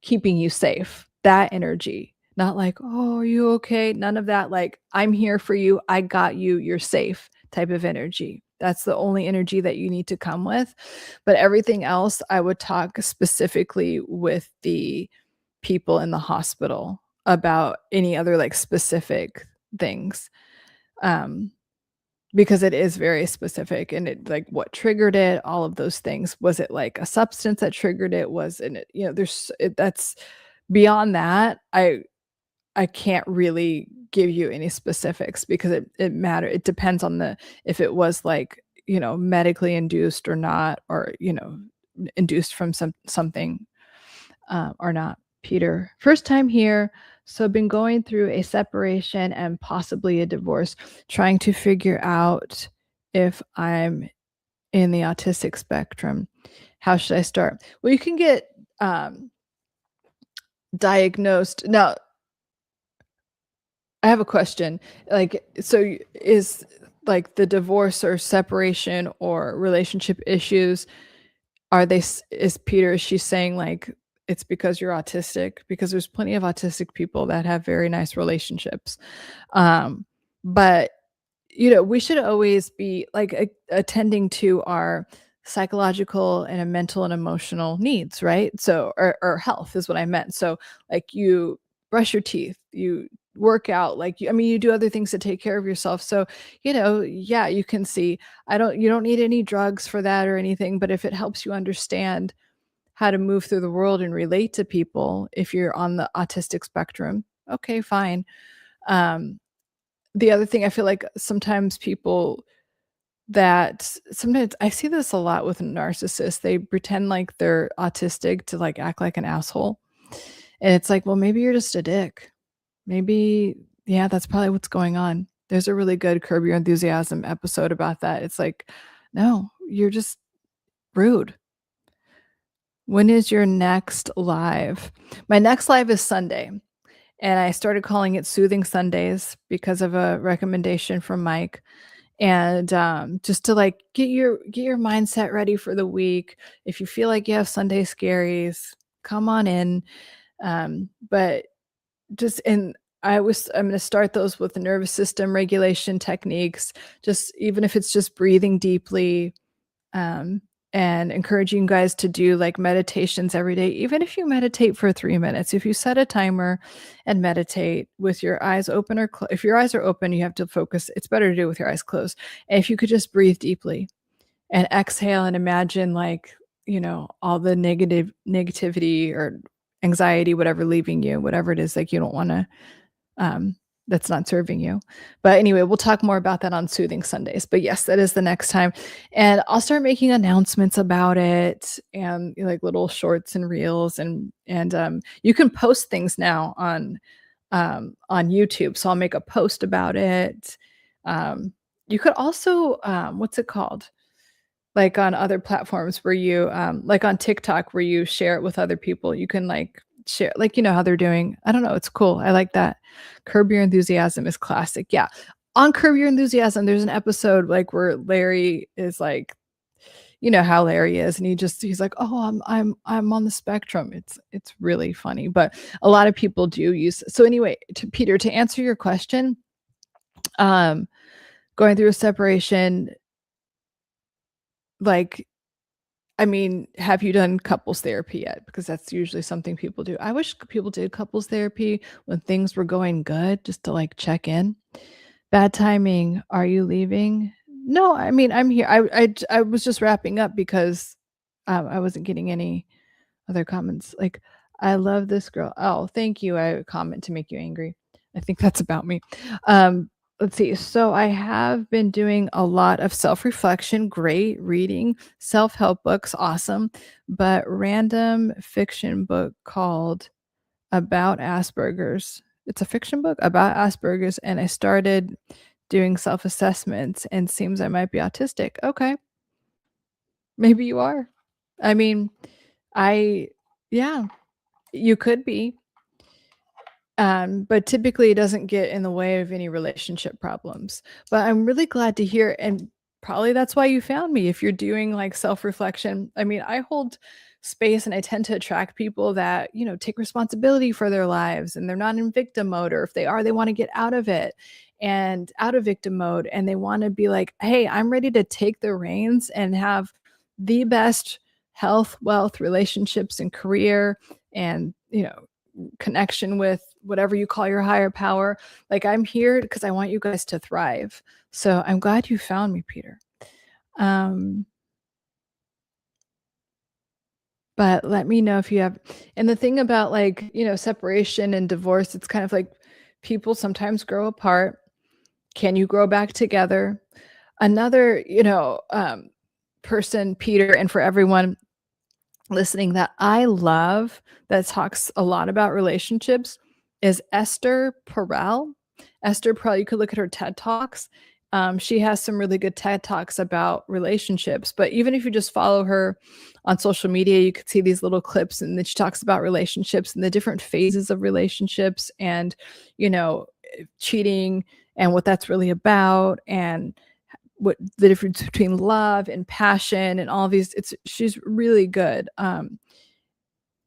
keeping you safe. That energy, not like, oh, are you okay? None of that. Like, I'm here for you. I got you. You're safe type of energy. That's the only energy that you need to come with. But everything else, I would talk specifically with the people in the hospital about any other like specific things. Um, because it is very specific and it like what triggered it, all of those things. Was it like a substance that triggered it? Was it, that's beyond that. I can't really give you any specifics because it depends on the if it was like, medically induced or not, or, induced from something or not. Peter, first time here. So been going through a separation and possibly a divorce, trying to figure out if I'm in the autistic spectrum. How should I start? Well, you can get diagnosed. Now, I have a question. Like, so is like the divorce or separation or relationship issues, are they, is Peter, is she saying like it's because you're autistic? Because there's plenty of autistic people that have very nice relationships. But we should always be like attending to our psychological and a mental and emotional needs, right? So, or health is what I meant. So, like you brush your teeth, you work out, like you do other things to take care of yourself. So, yeah, you can see. You don't need any drugs for that or anything, but if it helps you understand how to move through the world and relate to people, if you're on the autistic spectrum, okay, fine. Um, the other thing I feel like sometimes I see this a lot with narcissists. They pretend like they're autistic to like act like an asshole. And it's like, well, maybe you're just a dick. Maybe, yeah, that's probably what's going on. There's a really good Curb Your Enthusiasm episode about that. It's like, no, you're just rude. When is your next live? My next live is Sunday. And I started calling it Soothing Sundays because of a recommendation from Mike. And just to like get your mindset ready for the week. If you feel like you have Sunday scaries, come on in. But just in I'm going to start those with the nervous system regulation techniques, just even if it's just breathing deeply, um, and encouraging you guys to do like meditations every day. Even if you meditate for 3 minutes, if you set a timer and meditate with your eyes open or if your eyes are open, you have to focus. It's better to do it with your eyes closed. And if you could just breathe deeply and exhale and imagine like, all the negativity or anxiety, whatever, leaving you, whatever it is, like you don't want to, um, that's not serving you. But anyway, we'll talk more about that on Soothing Sundays. But yes, that is the next time. And I'll start making announcements about it and like little shorts and reels and you can post things now on YouTube. So I'll make a post about it. You could also what's it called? Like on other platforms where you like on TikTok where you share it with other people. You can like share, like how they're doing. I don't know, it's cool. I like that. Curb Your Enthusiasm is classic. Yeah. On Curb Your Enthusiasm, there's an episode like where Larry is like, how Larry is, and he's like, oh, I'm on the spectrum. It's really funny, but a lot of people do use. So anyway, to Peter, to answer your question, going through a separation, like, have you done couples therapy yet? Because that's usually something people do. I wish people did couples therapy when things were going good, just to like check in. Bad timing. Are you leaving? No, I'm here. I was just wrapping up because I wasn't getting any other comments. Like, I love this girl. Oh, thank you. I comment to make you angry. I think that's about me. Let's see. So I have been doing a lot of self-reflection, great reading, self-help books, awesome, but random fiction book called About Asperger's. It's a fiction book about Asperger's, and I started doing self-assessments and seems I might be autistic. Okay. Maybe you are. I mean, I yeah, you could be. But typically it doesn't get in the way of any relationship problems. But I'm really glad to hear, and probably that's why you found me. If you're doing like self-reflection, I hold space and I tend to attract people that, take responsibility for their lives and they're not in victim mode, or if they are, they want to get out of it and out of victim mode. And they want to be like, hey, I'm ready to take the reins and have the best health, wealth, relationships, and career, and, connection with whatever you call your higher power. Like, I'm here because I want you guys to thrive. So I'm glad you found me, Peter. But let me know if you have, and the thing about like, separation and divorce, it's kind of like people sometimes grow apart. Can you grow back together? Another, person, Peter, and for everyone, listening that I love that talks a lot about relationships is Esther Perel. Esther Perel, you could look at her TED Talks. She has some really good TED Talks about relationships, but even if you just follow her on social media, you could see these little clips, and then she talks about relationships and the different phases of relationships and, you know, cheating and what that's really about and what the difference between love and passion and all these. She's really good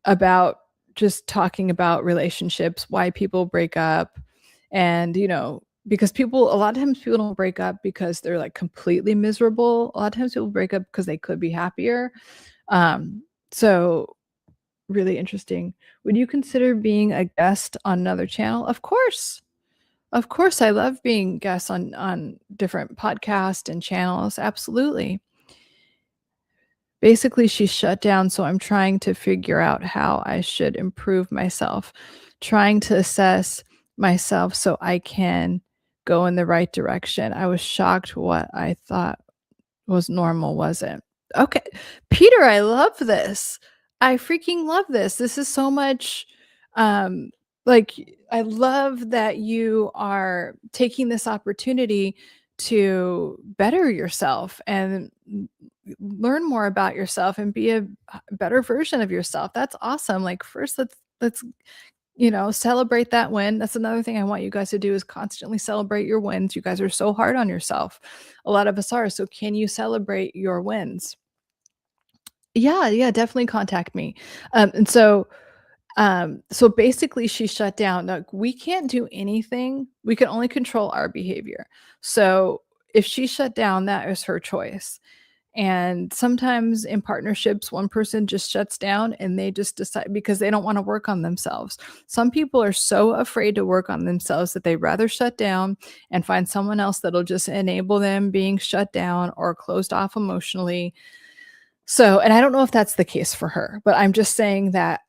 about just talking about relationships, why people break up, and because people a lot of times people don't break up because they're like completely miserable. A lot of times people break up because they could be happier. So really interesting. Would you consider being a guest on another channel? Of course. Of course, I love being guests on different podcasts and channels, absolutely. Basically, she's shut down, so I'm trying to figure out how I should improve myself, trying to assess myself so I can go in the right direction. I was shocked what I thought was normal wasn't. Okay. Peter, I love this. I freaking love this. This is so much um like I love that you are taking this opportunity to better yourself and learn more about yourself and be a better version of yourself. That's awesome. Like first let's celebrate that win. That's another thing I want you guys to do is constantly celebrate your wins. You guys are so hard on yourself. A lot of us are. So can you celebrate your wins? Yeah, yeah, definitely contact me. So basically she shut down. Like we can't do anything. We can only control our behavior. So if she shut down, that is her choice. And sometimes in partnerships, one person just shuts down and they just decide because they don't want to work on themselves. Some people are so afraid to work on themselves that they'd rather shut down and find someone else that'll just enable them being shut down or closed off emotionally. So, and I don't know if that's the case for her, but I'm just saying that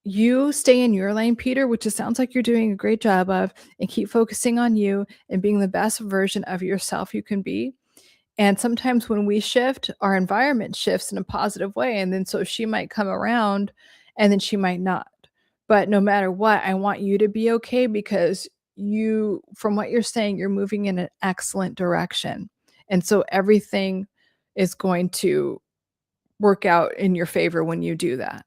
you stay in your lane, Peter, which it sounds like you're doing a great job of, and keep focusing on you and being the best version of yourself you can be. And sometimes when we shift, our environment shifts in a positive way. And then so she might come around and then she might not. But no matter what, I want you to be okay because from what you're saying, you're moving in an excellent direction. And so everything is going to work out in your favor when you do that.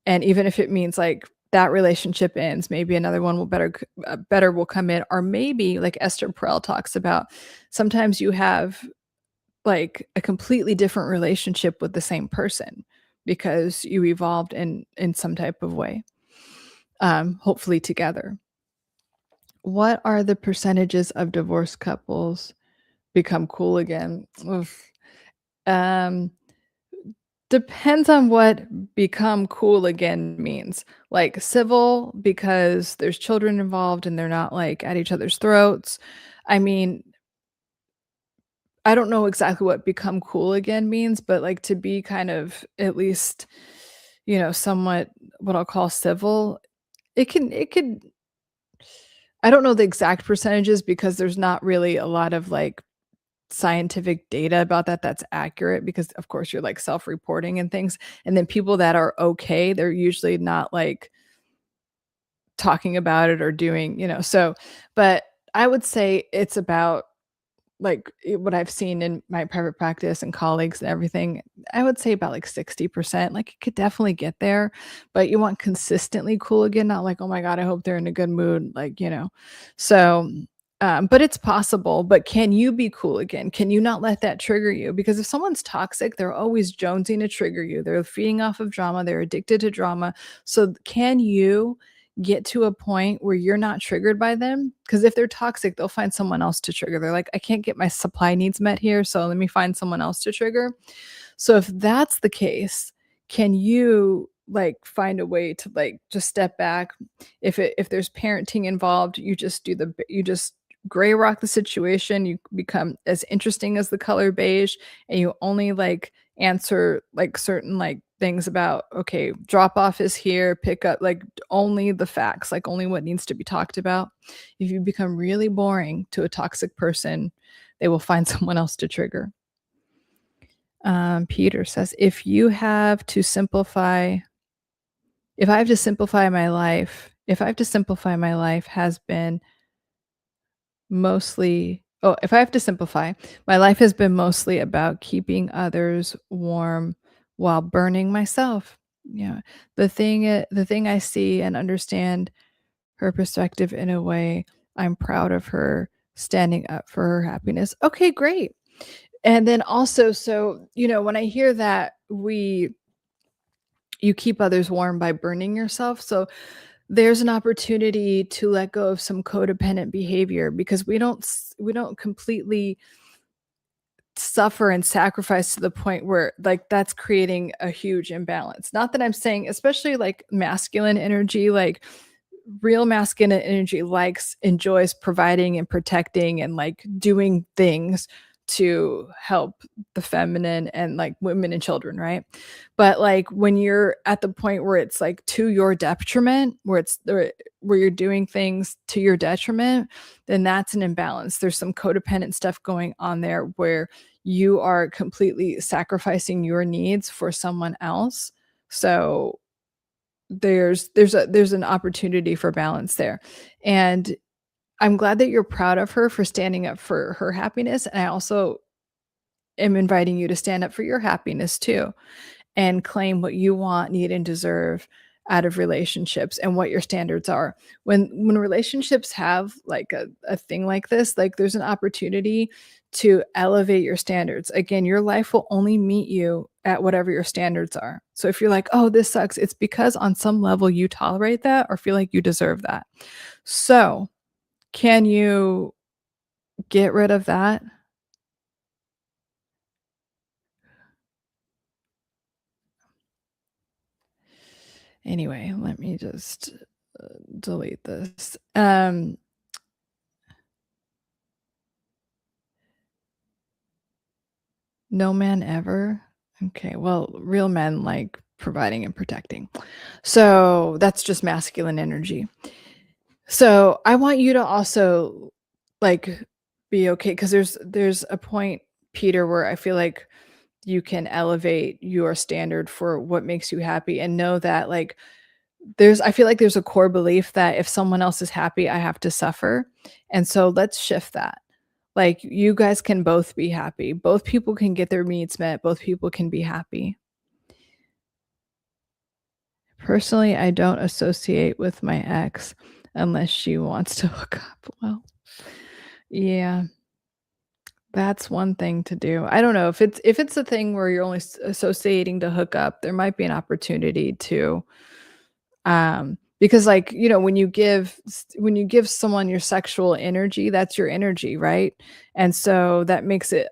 And even if it means like that relationship ends, maybe another one will better will come in, or maybe like Esther Perel talks about, sometimes you have like a completely different relationship with the same person because you evolved in some type of way, hopefully together. What are the percentages of divorced couples become cool again? Oof. Um, Depends on what become cool again means. Like civil because there's children involved and they're not like at each other's throats. I mean, I don't know exactly what become cool again means, but like to be kind of at least, somewhat what I'll call civil. It could I don't know the exact percentages because there's not really a lot of like scientific data about that's accurate because of course you're like self-reporting and things. And then people that are okay, they're usually not like talking about it or doing, so but I would say it's about like what I've seen in my private practice and colleagues and everything, I would say about like 60%. Like it could definitely get there, but you want consistently cool again, not like, oh my God, I hope they're in a good mood. Like, so, but it's possible. But can you be cool again? Can you not let that trigger you? Because if someone's toxic, they're always jonesing to trigger you. They're feeding off of drama. They're addicted to drama. So can you get to a point where you're not triggered by them? Because if they're toxic, they'll find someone else to trigger. They're like, I can't get my supply needs met here, so let me find someone else to trigger. So if that's the case, can you like find a way to like just step back? If there's parenting involved, you just gray rock the situation. You become as interesting as the color beige, and you only like answer like certain like things about, okay, drop off is here, pick up, like only the facts, like only what needs to be talked about. If you become really boring to a toxic person, they will find someone else to trigger. Peter says, if I have to simplify my life, has been mostly if I have to simplify, my life has been mostly about keeping others warm while burning myself. Yeah. The thing I see and understand her perspective in a way. I'm proud of her standing up for her happiness. Okay, great. And then also, so, when I hear that you keep others warm by burning yourself. So there's an opportunity to let go of some codependent behavior because we don't completely suffer and sacrifice to the point where like that's creating a huge imbalance. Not that I'm saying, especially like masculine energy, like real masculine energy enjoys providing and protecting and like doing things to help the feminine and like women and children, right? But like when you're at the point where it's like to your detriment, where you're doing things to your detriment, then that's an imbalance. There's some codependent stuff going on there where you are completely sacrificing your needs for someone else. So there's an opportunity for balance there. And I'm glad that you're proud of her for standing up for her happiness, and I also am inviting you to stand up for your happiness too and claim what you want, need, and deserve out of relationships and what your standards are. When relationships have like a thing like this, like there's an opportunity to elevate your standards. Again, your life will only meet you at whatever your standards are. So if you're like, oh, this sucks, it's because on some level you tolerate that or feel like you deserve that. So can you get rid of that? Anyway, let me just delete this. No man ever. Okay, well, real men like providing and protecting. So that's just masculine energy. So I want you to also like be okay because there's a point, Peter, where I feel like you can elevate your standard for what makes you happy and know that like I feel like there's a core belief that if someone else is happy, I have to suffer. And so let's shift that. Like you guys can both be happy. Both people can get their needs met. Both people can be happy. Personally, I don't associate with my ex unless she wants to hook up. Well, yeah, that's one thing to do. I don't know if it's a thing where you're only associating to hook up, there might be an opportunity to because like, when you give someone your sexual energy, that's your energy, right? And so that makes it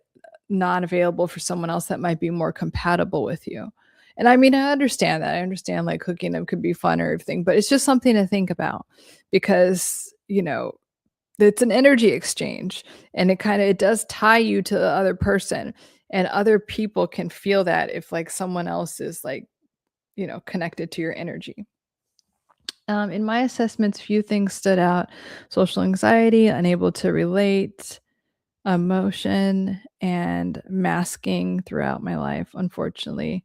not available for someone else that might be more compatible with you. And I mean, I understand that. I understand like hooking up could be fun or everything, but it's just something to think about because, it's an energy exchange and it does tie you to the other person and other people can feel that if like someone else is like, connected to your energy. In my assessments, few things stood out: social anxiety, unable to relate, emotion, and masking throughout my life, unfortunately.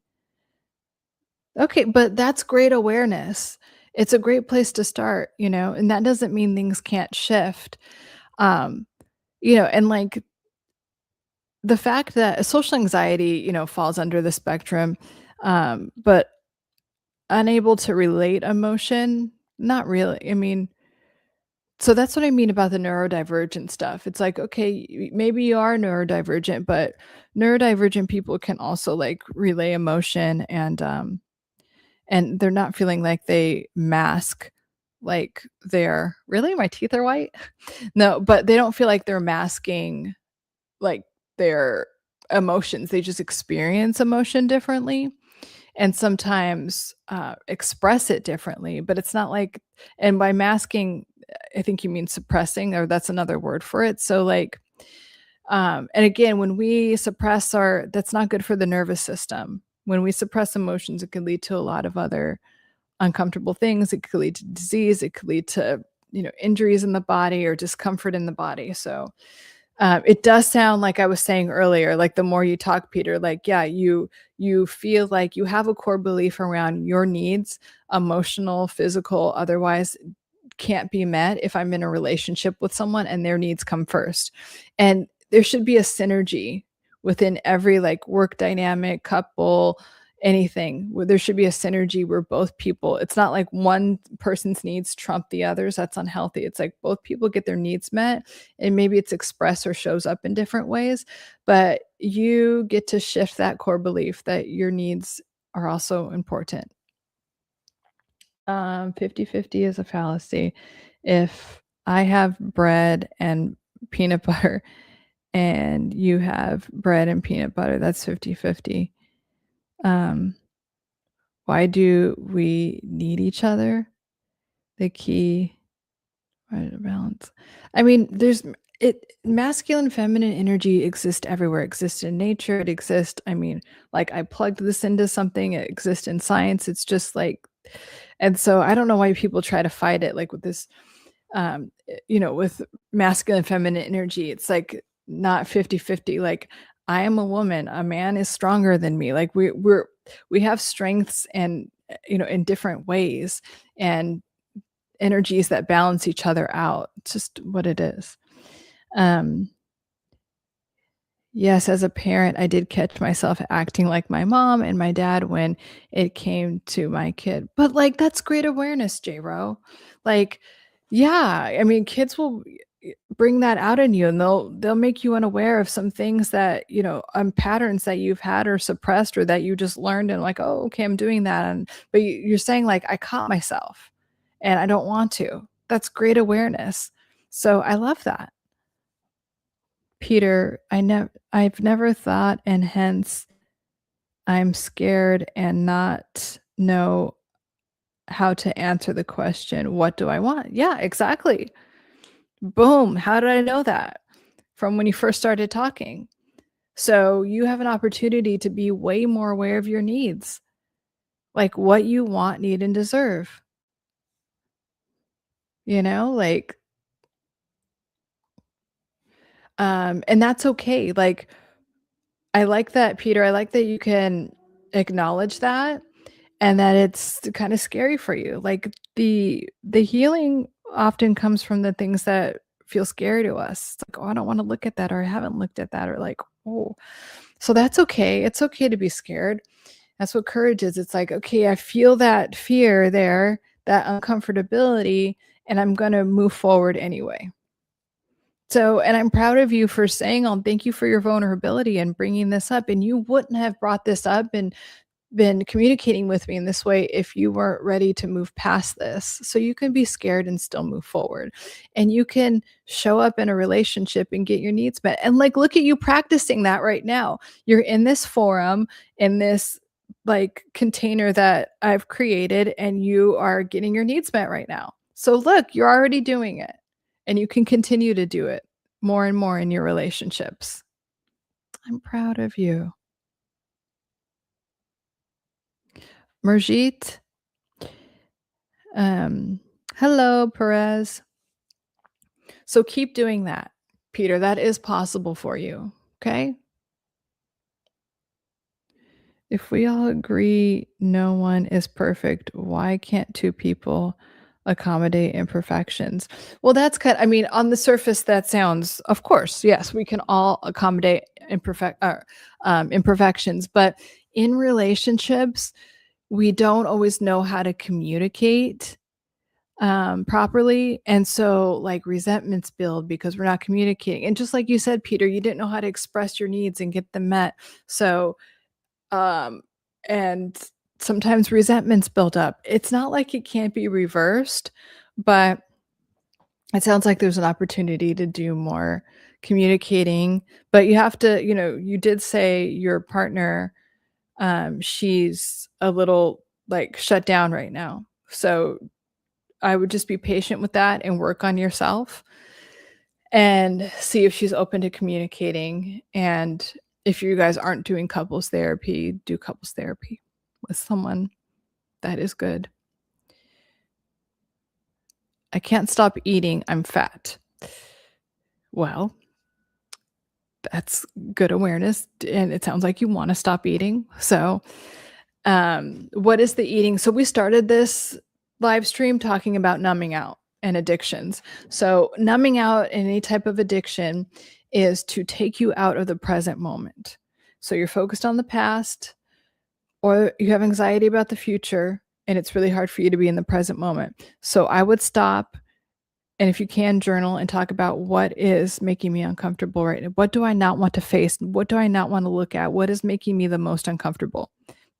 Okay, but that's great awareness. It's a great place to start, and that doesn't mean things can't shift. Um, and like the fact that social anxiety, falls under the spectrum, but unable to relate emotion, not really. I mean, so that's what I mean about the neurodivergent stuff. It's like, okay, maybe you are neurodivergent, but neurodivergent people can also like relay emotion and they're not feeling like they mask like they're really my teeth are white. No, but they don't feel like they're masking like their emotions. They just experience emotion differently and sometimes express it differently, but it's not like, and by masking, I think you mean suppressing, or that's another word for it. So like, and again, when we suppress that's not good for the nervous system. When we suppress emotions, it can lead to a lot of other uncomfortable things. It could lead to disease. It could lead to, injuries in the body or discomfort in the body. So It does sound like I was saying earlier, like, the more you talk, Peter, like, yeah, you feel like you have a core belief around your needs, emotional, physical, otherwise, can't be met if I'm in a relationship with someone and their needs come first. And there should be a synergy within every, like, work dynamic, couple, anything, where there should be a synergy where both people, it's not like one person's needs trump the others, that's unhealthy. It's like both people get their needs met, and maybe it's expressed or shows up in different ways, but you get to shift that core belief that your needs are also important. 50-50 is a fallacy. If I have bread and peanut butter and you have bread and peanut butter, that's 50-50. Um, why do we need each other? The key, right, to balance. I mean, there's masculine, feminine energy exists everywhere. It exists in nature. It exists. I mean, like I plugged this into something. It exists in science. It's just like, and so I don't know why people try to fight it, like with this, with masculine, feminine energy. It's like not 50-50. Like I am a woman. A man is stronger than me. Like we have strengths and in different ways, and energies that balance each other out. It's just what it is. Um, yes, as a parent, I did catch myself acting like my mom and my dad when it came to my kid. But like that's great awareness, J-Ro. Like, yeah, I mean, kids will bring that out in you and they'll make you unaware of some things that, patterns that you've had or suppressed or that you just learned and like, oh, okay, I'm doing that. And but you're saying like I caught myself and I don't want to. That's great awareness. So I love that. Peter, I've never thought, and hence I'm scared and not know how to answer the question, what do I want? Yeah, exactly. Boom. How did I know that? From when you first started talking. So you have an opportunity to be way more aware of your needs, like what you want, need, and deserve. Like, and that's okay. Like, I like that, Peter. I like that you can acknowledge that and that it's kind of scary for you. Like the healing often comes from the things that feel scary to us. It's like, oh, I don't want to look at that, or I haven't looked at that, or like, oh. So that's okay. It's okay to be scared. That's what courage is. It's like, okay, I feel that fear there, that uncomfortability, and I'm going to move forward anyway. So, and I'm proud of you for saying, thank you for your vulnerability and bringing this up. And you wouldn't have brought this up and been communicating with me in this way if you weren't ready to move past this. So you can be scared and still move forward. And you can show up in a relationship and get your needs met. And like, look at you practicing that right now. You're in this forum, in this like container that I've created, and you are getting your needs met right now. So look, you're already doing it and you can continue to do it more and more in your relationships. I'm proud of you. Merjit, Um, hello, Perez. So keep doing that, Peter. That is possible for you. Okay. If we all agree no one is perfect, why can't two people accommodate imperfections? Well, I mean, on the surface, that sounds, of course, yes, we can all accommodate imperfections, but in relationships, we don't always know how to communicate properly. And so like resentments build because we're not communicating. And just like you said, Peter, you didn't know how to express your needs and get them met. So, um, and sometimes resentments build up. It's not like it can't be reversed, but it sounds like there's an opportunity to do more communicating. But you have to, you did say your partner, she's a little like shut down right now. So I would just be patient with that and work on yourself and see if she's open to communicating. And if you guys aren't doing couples therapy, do couples therapy with someone that is good. I can't stop eating. I'm fat. Well, That's good awareness, and it sounds like you wanna stop eating. So, what is the eating? So we started this live stream talking about numbing out and addictions. So numbing out in any type of addiction is to take you out of the present moment. So you're focused on the past, or you have anxiety about the future, and it's really hard for you to be in the present moment. So I would stop, and if you can, journal and talk about what is making me uncomfortable right now. What do I not want to face? What do I not want to look at? What is making me the most uncomfortable?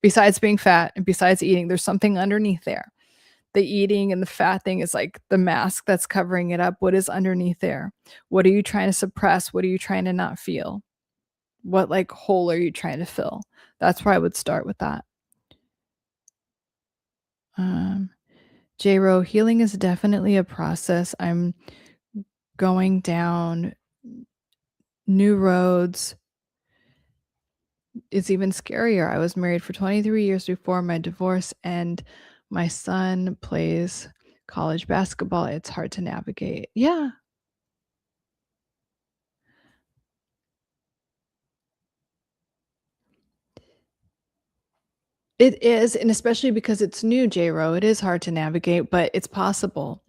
Besides being fat and besides eating, there's something underneath there. The eating and the fat thing is like the mask that's covering it up. What is underneath there? What are you trying to suppress? What are you trying to not feel? What like hole are you trying to fill? That's where I would start with that. Um, J Ro, healing is definitely a process. I'm going down new roads. It's even scarier. I was married for 23 years before my divorce, and my son plays college basketball. It's hard to navigate. Yeah, it is, and especially because it's new, J-Ro, it is hard to navigate, but it's possible.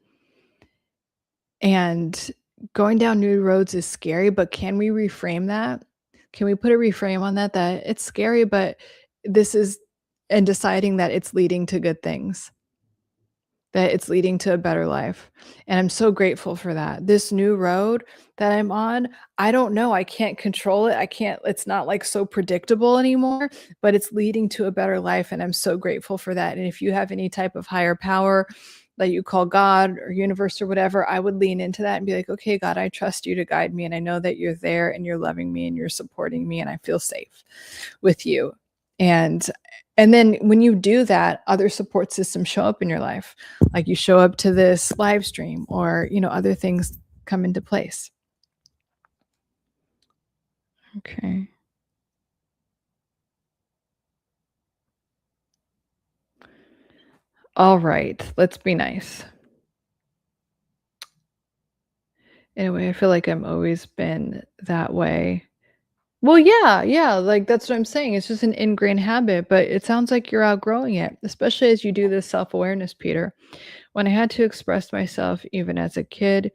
And going down new roads is scary, but can we reframe that? Can we put a reframe on that, that it's scary, but this is, and deciding that it's leading to good things, that it's leading to a better life. And I'm so grateful for that. This new road that I'm on, I don't know, I can't control it. I can't, it's not like so predictable anymore, but it's leading to a better life. And I'm so grateful for that. And if you have any type of higher power that you call God or universe or whatever, I would lean into that and be like, okay, God, I trust you to guide me. And I know that you're there and you're loving me and you're supporting me and I feel safe with you. And and then when you do that, other support systems show up in your life. Like you show up to this live stream or, other things come into place. Okay. All right. Let's be nice. Anyway, I feel like I'm always been that way. Well, yeah, yeah, like that's what I'm saying. It's just an ingrained habit, but it sounds like you're outgrowing it, especially as you do this self-awareness, Peter. When I had to express myself even as a kid,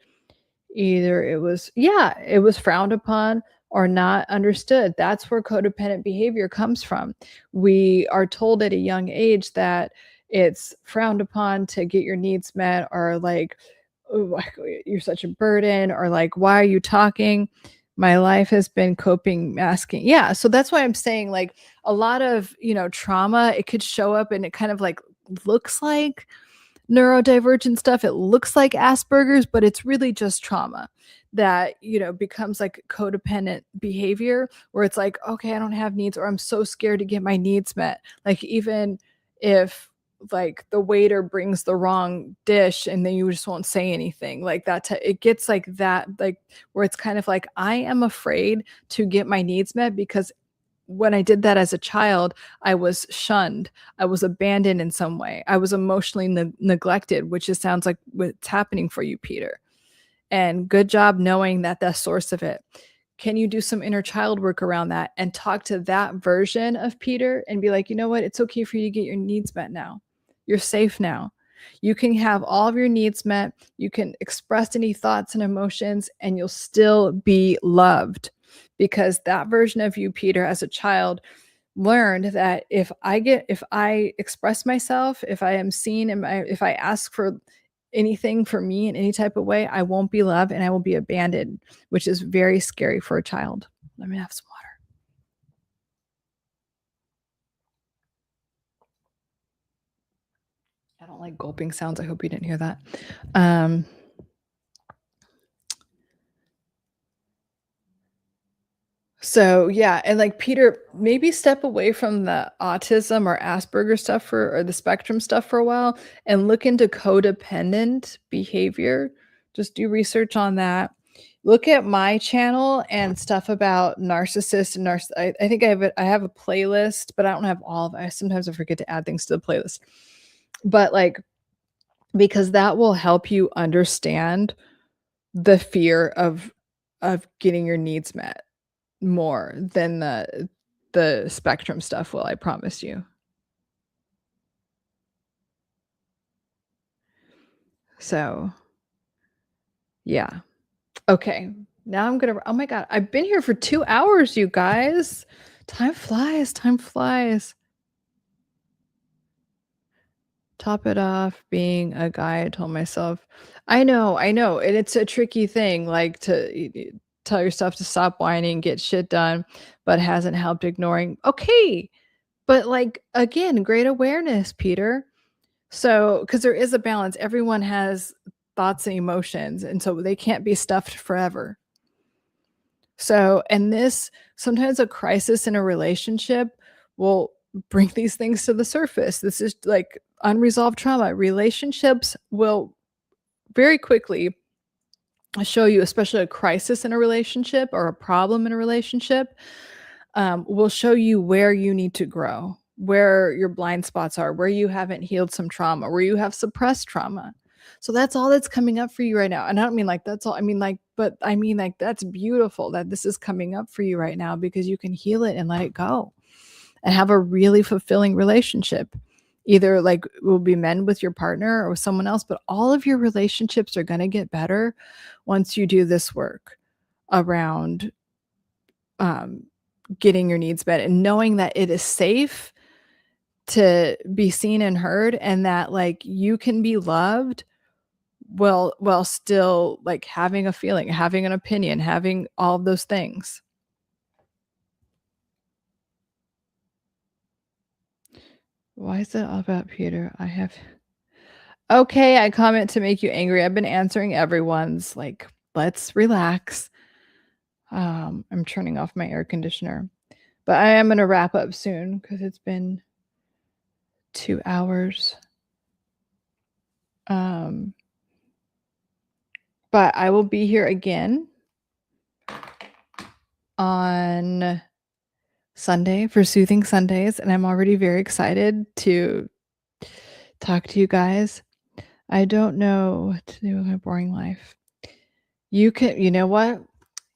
either it was, yeah, it was frowned upon or not understood. That's where codependent behavior comes from. We are told at a young age that it's frowned upon to get your needs met, or like, "Oh, you're such a burden," or like, "Why are you talking?" My life has been coping masking. Yeah, so that's why I'm saying like a lot of, trauma, it could show up and it kind of like looks like neurodivergent stuff. It looks like Asperger's, but it's really just trauma that, becomes like codependent behavior where it's like, okay, I don't have needs, or I'm so scared to get my needs met. Like, even if like the waiter brings the wrong dish and then you just won't say anything like that, it gets like that, like where it's kind of like, I am afraid to get my needs met because when I did that as a child, I was shunned. I was abandoned in some way. I was emotionally neglected, which just sounds like what's happening for you, Peter. And good job knowing that the source of it. Can you do some inner child work around that and talk to that version of Peter and be like, you know what? It's okay for you to get your needs met now. You're safe now. You can have all of your needs met. You can express any thoughts and emotions, and you'll still be loved, because that version of you, Peter, as a child, learned that if I express myself, if I am seen, and if I ask for anything for me in any type of way, I won't be loved and I will be abandoned, which is very scary for a child. Let me have some water. I don't like gulping sounds. I hope you didn't hear that. Um, So, yeah, and, like, Peter, maybe step away from the autism or Asperger stuff or the spectrum stuff for a while and look into codependent behavior. Just do research on that. Look at my channel and stuff about narcissists and I think I have a playlist, but I don't have all of it. Sometimes I forget to add things to the playlist. But, like, because that will help you understand the fear of getting your needs met. more than the spectrum stuff will, I promise you. So, yeah. Okay. Now I'm gonna oh my god, I've been here for 2 hours, you guys. Time flies, time flies. Top it off being a guy, I told myself. I know, and it's a tricky thing, like, to tell yourself to stop whining, get shit done, but hasn't helped ignoring. Okay, but, like, again, great awareness, Peter. So, because there is a balance, everyone has thoughts and emotions, and so they can't be stuffed forever. So, and this sometimes a crisis in a relationship will bring these things to the surface. This is like unresolved trauma. Relationships will very quickly show you, especially a crisis in a relationship or a problem in a relationship, will show you where you need to grow, where your blind spots are, where you haven't healed some trauma, where you have suppressed trauma. So that's all that's coming up for you right now. And I don't mean like that's all. I mean like, but I mean like that's beautiful that this is coming up for you right now because you can heal it and let it go and have a really fulfilling relationship. Either like it will be men with your partner or with someone else, but all of your relationships are going to get better once you do this work around um, getting your needs met and knowing that it is safe to be seen and heard and that like you can be loved while still like having a feeling, having an opinion, having all of those things. Why is it all about Peter? I have okay, I comment to make you angry. I've been answering everyone's like, let's relax. I'm turning off my air conditioner. But I am gonna wrap up soon because it's been 2 hours. Um, but I will be here again on Sunday for Soothing Sundays, and I'm already very excited to talk to you guys. I don't know what to do with my boring life. You know what?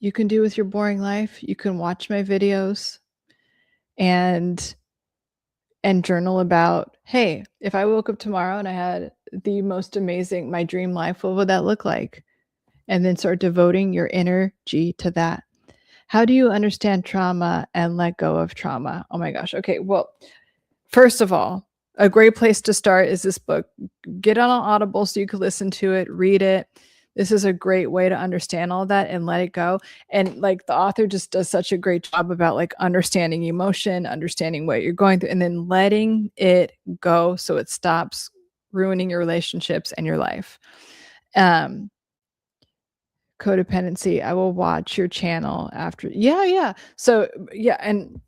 You can do with your boring life. You can watch my videos and journal about, hey, if I woke up tomorrow and I had the most amazing my dream life, what would that look like? And then start devoting your energy to that. How do you understand trauma and let go of trauma? Oh my gosh. Okay. Well, first of all, a great place to start is this book. Get on Audible so you can listen to it, read it. This is a great way to understand all that and let it go. And like the author just does such a great job about like understanding emotion, understanding what you're going through, and then letting it go so it stops ruining your relationships and your life. Um, Codependency. I will watch your channel after. Yeah, yeah. So yeah, and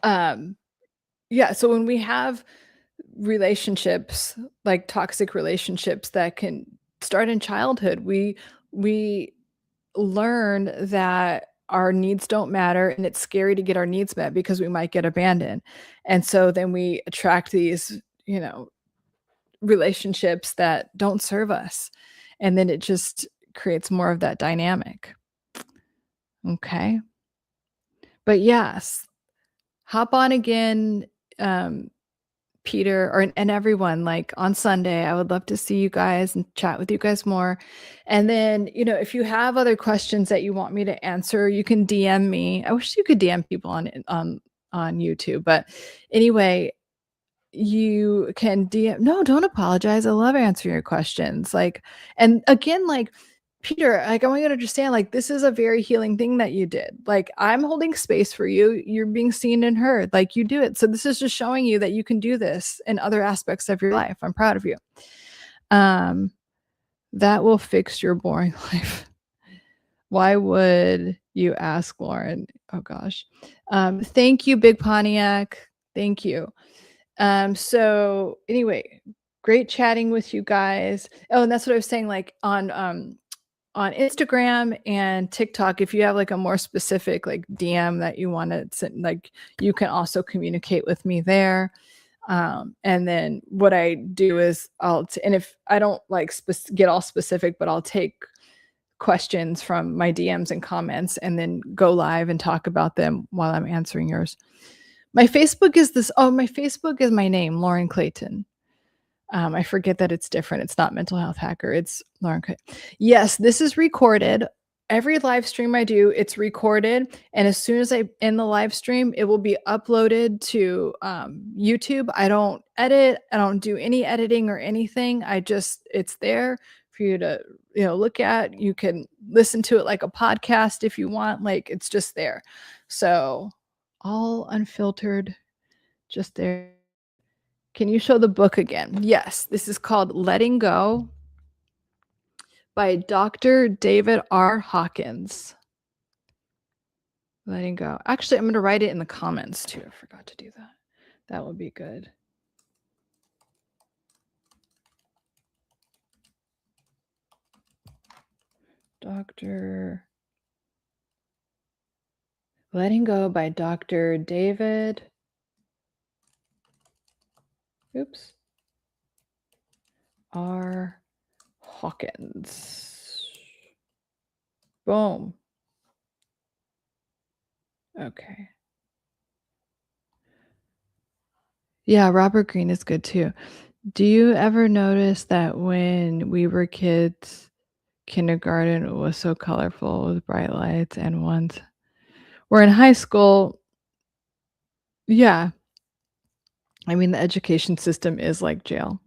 um, yeah. So when we have relationships like toxic relationships that can start in childhood, we learn that our needs don't matter and it's scary to get our needs met because we might get abandoned. And so then we attract these, relationships that don't serve us. And then it just creates more of that dynamic. Okay. But yes, hop on again, um, Peter, or and everyone, like on Sunday. I would love to see you guys and chat with you guys more. And then, if you have other questions that you want me to answer, you can DM me. I wish you could DM people on YouTube, but anyway, you can DM. No, don't apologize. I love answering your questions. Like, and again, like Peter, like I want you to understand, like this is a very healing thing that you did. Like I'm holding space for you. You're being seen and heard. Like you do it. So this is just showing you that you can do this in other aspects of your life. I'm proud of you. That will fix your boring life. Why would you ask, Lauren? Oh gosh. Thank you, Big Pontiac. Thank you. So anyway, great chatting with you guys. Oh, and that's what I was saying, like on Instagram and TikTok, if you have like a more specific like DM that you want to send, like you can also communicate with me there. And then what I do is and if I don't like get all specific, but I'll take questions from my DMs and comments and then go live and talk about them while I'm answering yours. My Facebook is my name, Lauren Clayton. I forget that it's different. It's not Mental Health Hacker. It's Lauren Clayton. Yes, this is recorded. Every live stream I do, it's recorded. And as soon as I end the live stream, it will be uploaded to YouTube. I don't edit. I don't do any editing or anything. It's there for you to, look at. You can listen to it like a podcast if you want. Like, it's just there. So all unfiltered, just there. Can you show the book again? Yes, this is called Letting Go by Dr. David R. Hawkins. Letting Go. Actually, I'm going to write it in the comments too. I forgot to do that. That would be good. Letting Go by Dr. David. R. Hawkins. Boom. Okay. Yeah, Robert Greene is good too. Do you ever notice that when we were kids, kindergarten was so colorful with bright lights, and once we're in high school, yeah. I mean, the education system is like jail.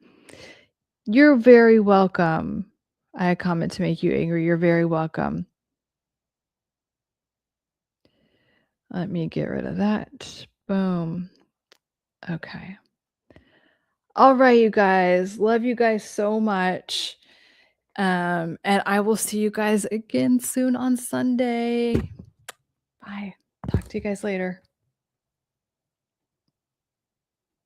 You're very welcome. I had a comment to make you angry. You're very welcome. Let me get rid of that. Boom. Okay. All right, you guys. Love you guys so much. And I will see you guys again soon on Sunday. Bye. Talk to you guys later.